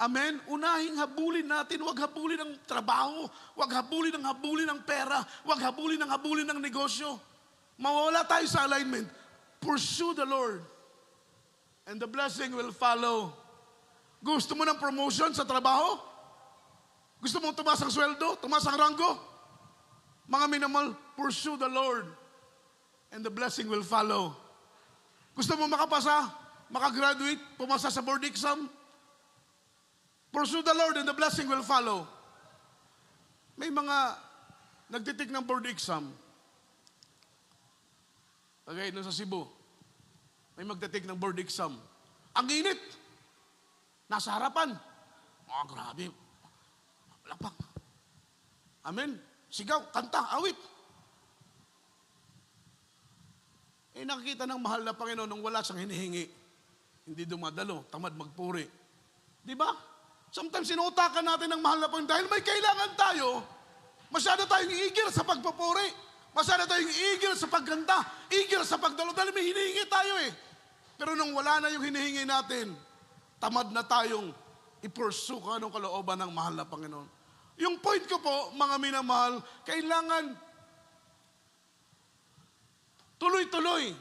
Amen? Unahing habulin natin, wag habulin ng trabaho, wag habulin ng pera, wag habulin ng negosyo. Mawala tayo sa alignment. Pursue the Lord. And the blessing will follow. Gusto mo ng promotion sa trabaho? Gusto mong tumaas ang sweldo? Tumaas ang ranggo? Mga minamahal, pursue the Lord. And the blessing will follow. Gusto mo makapasa? Makagraduate? Pumasa sa board exam? Pursue the Lord and the blessing will follow. May mga nagtitik ng board exam. Kagaya nun sa Cebu, may magtitik ng board exam. Ang init! Nasa harapan. Oh, grabe. Lapang. Amen. Sigaw, kanta, awit. Nakikita ng mahal na Panginoon nung wala siyang hinihingi. Hindi dumadalo, tamad magpuri. Di ba? Sometimes sinutakan natin ng mahal na Panginoon dahil may kailangan tayo. Masyado tayong eager sa pagpupuri. Masyado tayong eager sa pagganda. Eager sa pagdalo dahil may hinihingi tayo eh. Pero nung wala na yung hinihingi natin, tamad na tayong i-pursue kung anong kalooban ng mahal na Panginoon. Yung point ko po, mga minamahal, kailangan tuloy-tuloy.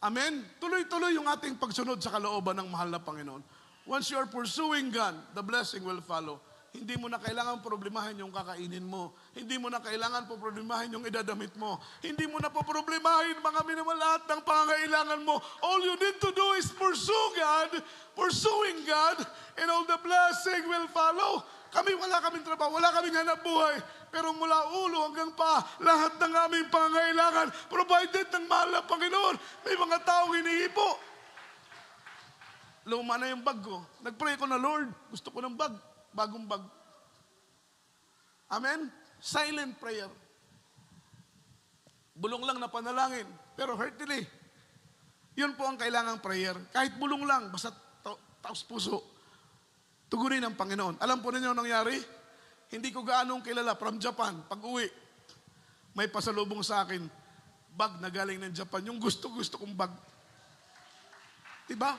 Amen? Tuloy-tuloy yung ating pagsunod sa kalooban ng mahal na Panginoon. Once you are pursuing God, the blessing will follow. Hindi mo na kailangan problemahin yung kakainin mo. Hindi mo na kailangan po problemahin yung idadamit mo. Hindi mo na po problemahin mga minamahal lahat ng pangangailangan mo. All you need to do is pursue God, pursuing God, and all the blessing will follow. Wala kaming trabaho, wala kaming hanap buhay. Pero mula ulo hanggang pa, lahat ng aming pangangailangan, provided ng mahal na Panginoon. May mga taong hinihipo. Luma na yung bag ko. Nagpray ko na, Lord, gusto ko ng bag. Bagong bag. Amen? Silent prayer. Bulong lang na panalangin. Pero heartily. Yun po ang kailangang prayer. Kahit bulong lang, basta taos puso. Tugunin ng Panginoon. Alam po ninyo ang nangyari? Hindi ko gaanong kilala from Japan. Pag uwi, may pasalubong sa akin. Bag na galing ng Japan. Yung gusto-gusto kong bag. Diba?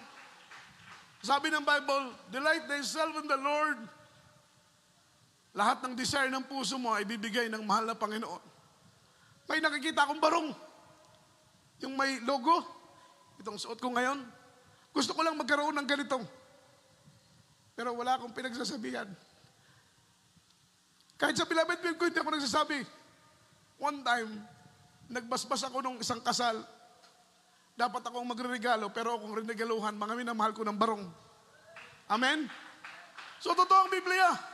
Sabi ng Bible, delight thyself in the Lord. Lahat ng desire ng puso mo ay bibigay ng mahal na Panginoon. May nakikita akong barong. Yung may logo. Itong suot ko ngayon. Gusto ko lang magkaroon ng ganitong. Pero wala akong pinagsasabihan. Kahit sa Beloved Film ko, hindi ako nagsasabi. One time, nagbasbas ako nung isang kasal. Dapat akong magre-regalo, pero akong rinegaluhan, mga minamahal ko ng barong. Amen? So, totoo ang Biblia.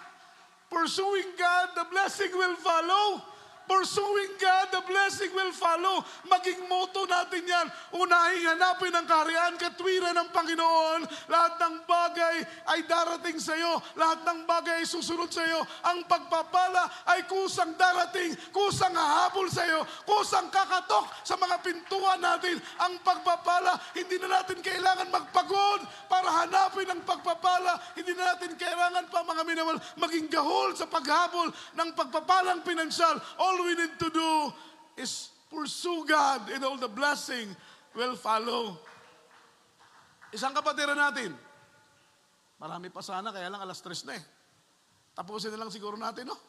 Pursuing God, the blessing will follow. Pursuing God, the blessing will follow. Maging motto natin yan. Unahing hanapin ang kaharian, katwiran ng Panginoon. Lahat ng bagay ay darating sa iyo. Lahat ng bagay ay susunod sa iyo. Ang pagpapala ay kusang darating, kusang hahabol sa iyo, kusang kakatok sa mga pintuan natin. Ang pagpapala, hindi na natin kailangan magpagod para hanapin ang pagpapala. Hindi na natin kailangan pa mga minamahal maging gahol sa paghabol ng pagpapalang pinansyal. All we need to do is pursue God and all the blessing will follow. Isang kapatiran natin. Marami pa sana, kaya lang alas 3 na eh. Tapusin na lang siguro natin, no?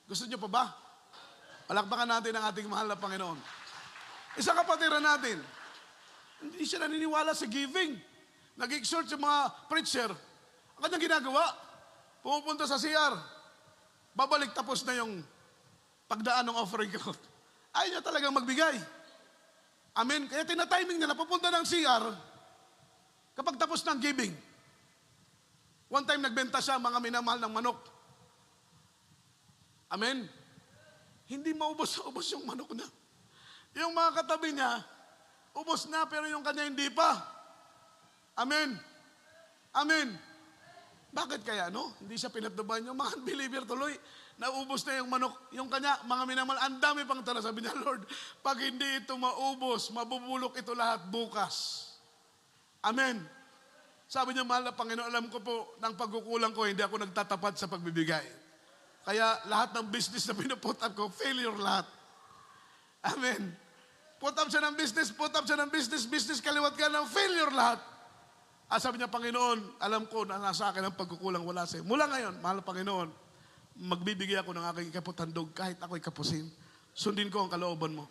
Gusto nyo pa ba? Palakpakan natin ang ating mahal na Panginoon. Isang kapatiran natin. Hindi siya naniniwala sa giving. Nag-exhort yung mga preacher. Ang kanyang ginagawa, pumupunta sa CR. Babalik tapos na yung pagdaan ng offering ko. Ayaw niya talagang magbigay. Amen. Kaya tinatiming nila, papunta ng CR kapag tapos ng giving. One time nagbenta siya mga minamahal ng manok. Amen. Hindi maubos-ubos yung manok na. Yung mga katabi niya, ubos na pero yung kanya hindi pa. Amen. Amen. Bakit kaya, no? Hindi siya pinatdaban yung mga unbeliever tuloy. Naubos na yung manok, yung kanya, mga minamahal, ang dami pang tala. Sabi niya, Lord, pag hindi ito maubos, mabubulok ito lahat bukas. Amen. Sabi niya, mahal na Panginoon, alam ko po, ng pagkukulang ko, hindi ako nagtatapat sa pagbibigay. Kaya lahat ng business na pinuput up ko, failure lahat. Amen. Put up siya ng business, business kaliwat ka ng failure lahat. At sabi niya, Panginoon, alam ko na nasa akin ang pagkukulang, wala sa'yo. Mula ngayon, mahal na Panginoon, magbibigay ako ng aking ikaputhandog kahit ako'y kapusin. Sundin ko ang kalooban mo.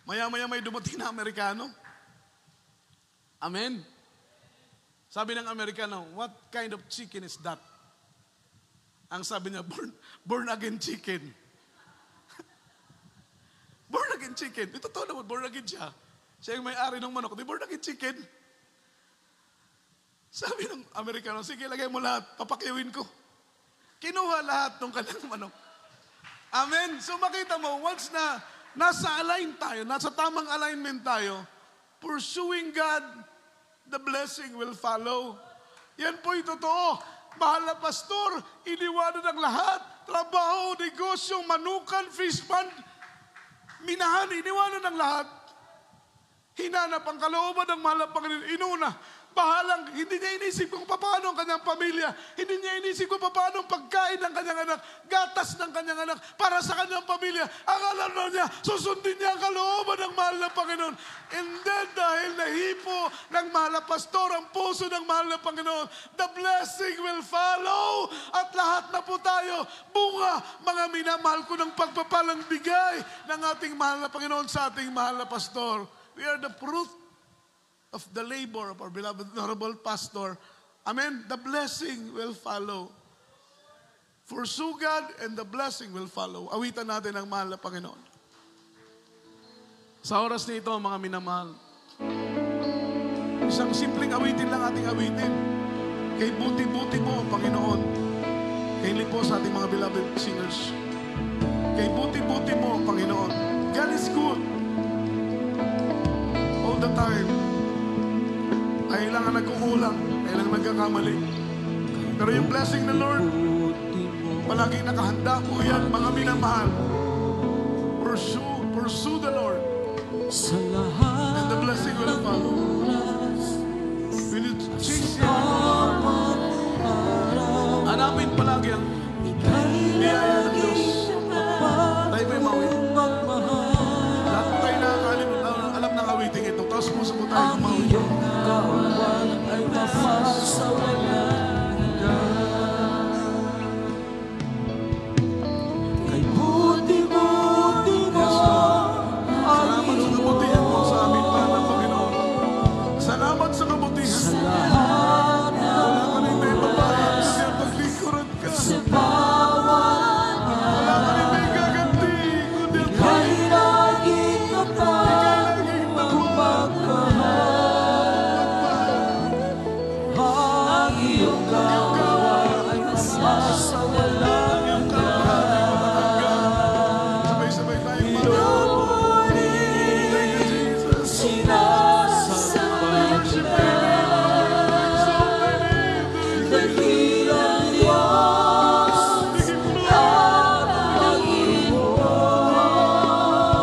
Maya-maya may dumating na Amerikano. Amen. Sabi ng Amerikano, what kind of chicken is that? Ang sabi niya, born again chicken. Born again chicken. Ito totoo naman, born again siya. Siya yung may-ari ng manok. Di born again chicken. Sabi ng Amerikano, sige, lagay mo lahat, papakyawin ko. Kinuha lahat ng kanyang manok. Amen? So makita mo, once na nasa align tayo, nasa tamang alignment tayo, pursuing God, the blessing will follow. Yan po'y totoo. Mahal na pastor, iniwanan ang lahat. Trabaho, negosyo, manukan, fish fund. Minahan, iniwanan ang lahat. Hinanap ang kalooban ng mahal na Panginoon. Inuna, bahalang, hindi niya inisip kung paano ang kanyang pamilya. Hindi niya inisip kung paano ang pagkain ng kanyang anak, gatas ng kanyang anak, para sa kanyang pamilya. Ang alam na niya, susundin niya ang kalooban ng mahal na Panginoon. And then, dahil nahipo ng mahal na pastor, ang puso ng mahal na Panginoon, the blessing will follow. At lahat na po tayo, bunga, mga minamahal ko ng pagpapalang bigay ng ating mahal na Panginoon sa ating mahal na pastor. We are the fruit of the labor of our beloved honorable pastor. Amen. The blessing will follow. Pursue God and the blessing will follow. Awitan natin ang mahal na Panginoon. Sa oras na ito, mga minamahal, isang simpleng awitin lang ating awitin. Kay buti-buti mo, Panginoon. Kay lipo sa ating mga beloved singers. Kay buti-buti mo, Panginoon. God is good. All the time. Ay lang ang nagkukulang, ay lang nagkakamali. Pero yung blessing ng Lord, palaging nakahanda po yan, mga minamahal. Pursue the Lord. And the blessing will follow. We need to chase Him. Hanapin palagi ang biyaya ng Diyos. Tayo po'y mawin. Lahat po tayo nakakalimut, alam ng awiting ito. Tapos puso po tayo kumawin. Ay mapasawalan ka. Kay buti-buti mo. Salamat sa kabutihan mo sa amin, mahal na Panginoon. Salamat sa kabutihan mo. Wala ka rin may babae, kaya paglikuran ka. Wala ka rin may gaganti, kundi ang Kay lagi ka pa laging ang iyong gawa ay mapasawalan ka. Sabay-sabay tayong mag- Thank you, Jesus. Sinasamba kita. Dakilang Diyos at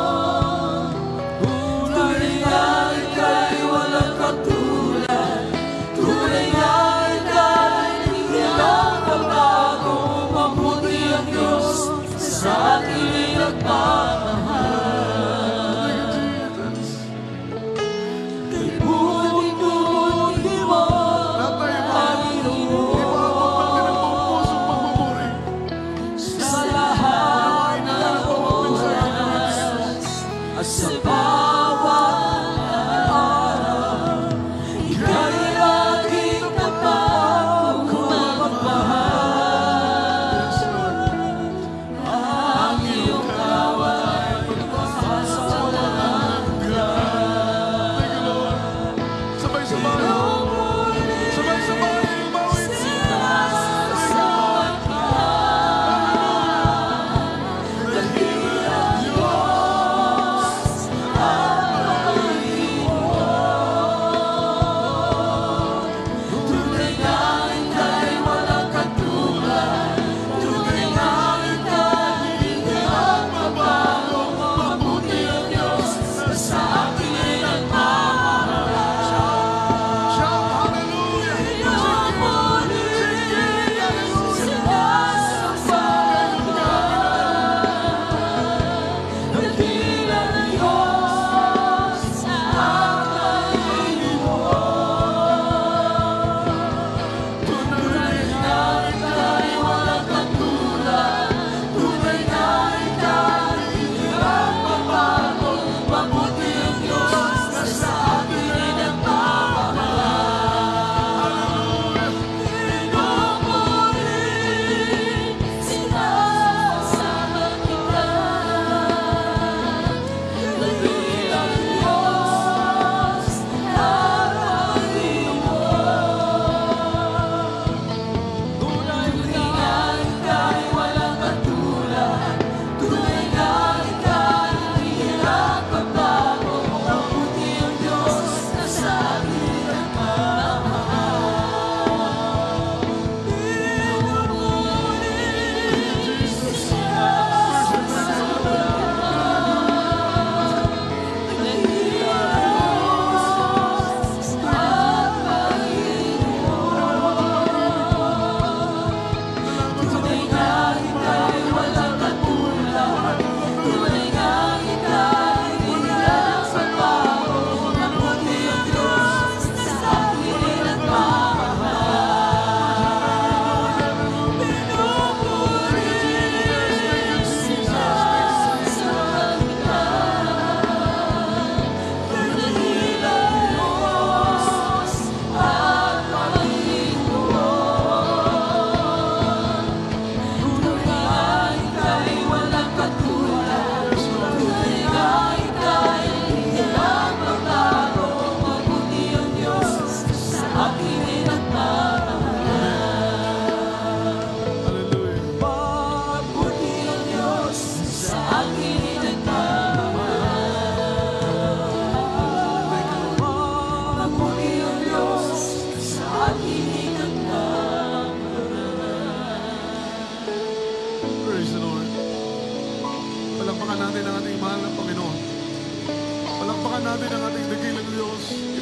Panginoon. Tunay nga ika'y walang katulad. Tunay nga ika'y hindi nagbabago. Mabuti ang Diyos sa ating nagmamahal. Kay buti-buti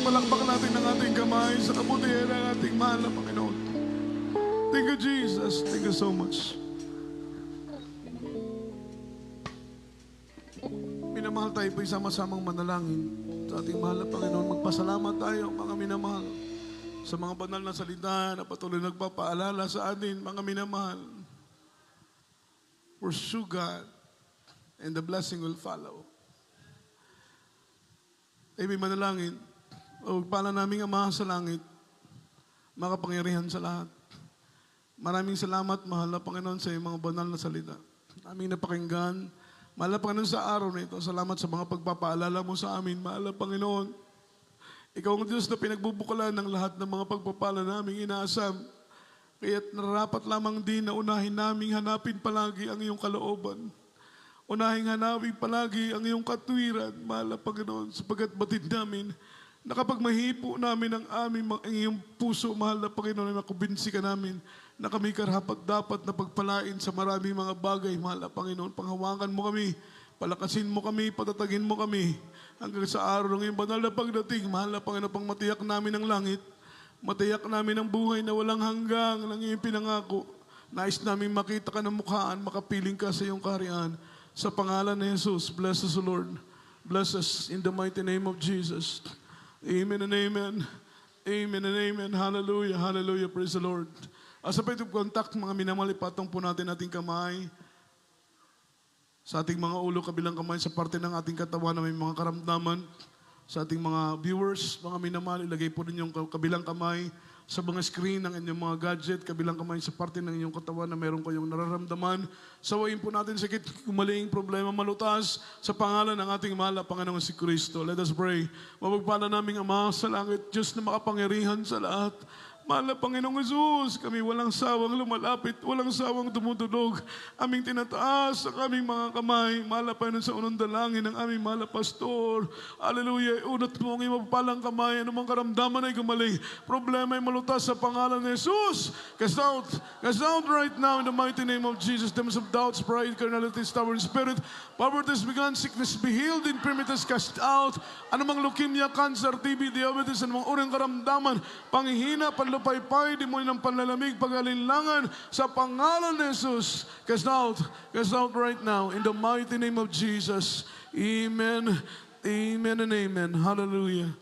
Palakpak natin ang ating kamay sa kabutihan ng ating mahal na Panginoon. Thank you, Jesus. Thank you so much. Minamahal tayo po sama-samang manalangin sa ating mahal na Panginoon. Magpasalamat tayo, mga minamahal, sa mga banal na salita na patuloy nagpapaalala sa atin, mga minamahal. Pursue God, and the blessing will follow. Ay, may manalangin. O pala naming Ama sa langit, makapangyarihan sa lahat. Maraming salamat, mahal na Panginoon, sa iyong mga banal na salita. Aming napakinggan. Mahal na Panginoon, sa araw na ito, salamat sa mga pagpapaalala mo sa amin. Mahal na Panginoon, ikaw ang Diyos na pinagbubukalan ng lahat ng mga pagpapala naming inaasam. Kaya't nararapat lamang din na unahin naming hanapin palagi ang iyong kalooban. Unahin hanapin palagi ang iyong katwiran, mahal na Panginoon, sapagat batid namin na kapag mahipo namin ang iyong puso, mahal na Panginoon, na makubinsi ka namin na kami karapat dapat na pagpalain sa maraming mga bagay, mahal na Panginoon. Panghawakan mo kami, palakasin mo kami, patatagin mo kami hanggang sa araw ng iyong banal na pagdating, mahal na Panginoon, pang matiyak namin ang langit, matiyak namin ang buhay na walang hanggang ng iyong pinangako. Nais namin makita ka ng mukhaan, makapiling ka sa iyong kaharian. Sa pangalan ni Jesus, bless us, Lord. Bless us in the mighty name of Jesus. Amen and amen. Amen and amen. Hallelujah. Hallelujah. Praise the Lord. Sa pwede contact, mga minamahal, ipatong po natin ating kamay sa ating mga ulo, kabilang kamay sa parte ng ating katawan na may mga karamdaman. Sa ating mga viewers, mga minamahal, ilagay po rin yung kabilang kamay sa mga screen ng inyong mga gadget, kabilang kamay sa parte ng inyong katawan na meron kayong nararamdaman. Sawayin po natin sakit, kumaling problema, malutas sa pangalan ng ating mahal na Panginoong si Kristo. Let us pray. Mapagpala naming Ama sa langit, Diyos na makapangyarihan sa lahat. Mahal na Panginoong Jesus, kami walang sawang lumalapit, walang sawang dumudulog. Aming tinataas sa aming mga kamay. Mahal na Panginoon, sa unang dalangin ng aming mahal na pastor. Hallelujah. Unat mo ang iyong mapapalang kamay. Anumang karamdaman ay gumaling. Problema ay malutas sa pangalan ni Jesus. Cast out right now in the mighty name of Jesus. Demons of doubts, pride, carnality, stubborn spirit, poverty has begun, sickness be healed, infirmities cast out. Anumang leukemia, cancer, TB, diabetes, anumang urang karamdaman, panghihina, panlupaypay, demonyo ng panlalamig, pag-alinlangan, sa pangalan ni Jesus. Cast out right now in the mighty name of Jesus. Amen. Amen and amen. Hallelujah.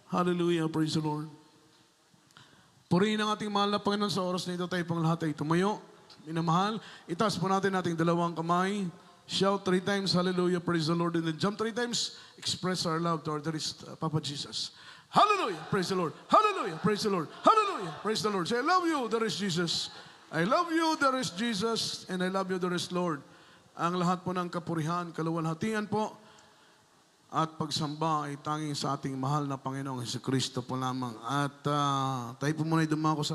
Hallelujah. Praise the Lord. Purihin ang ating mahal na Panginoon sa oras na ito, tayo pang lahat ay tumayo. Minamahal, itaas po natin ating dalawang kamay. Shout 3 times, hallelujah, praise the Lord. And then jump 3 times, express our love to our dearest Papa Jesus. Hallelujah, praise the Lord. Hallelujah, praise the Lord. Hallelujah, praise the Lord. Say, I love you, dearest Jesus. I love you, dearest Jesus. And I love you, dearest Lord. Ang lahat po ng kapurihan, kaluwalhatian po, at pagsamba ay tanging sa ating mahal na Panginoong Jesucristo po lamang. At tayo po muna ay dumako sa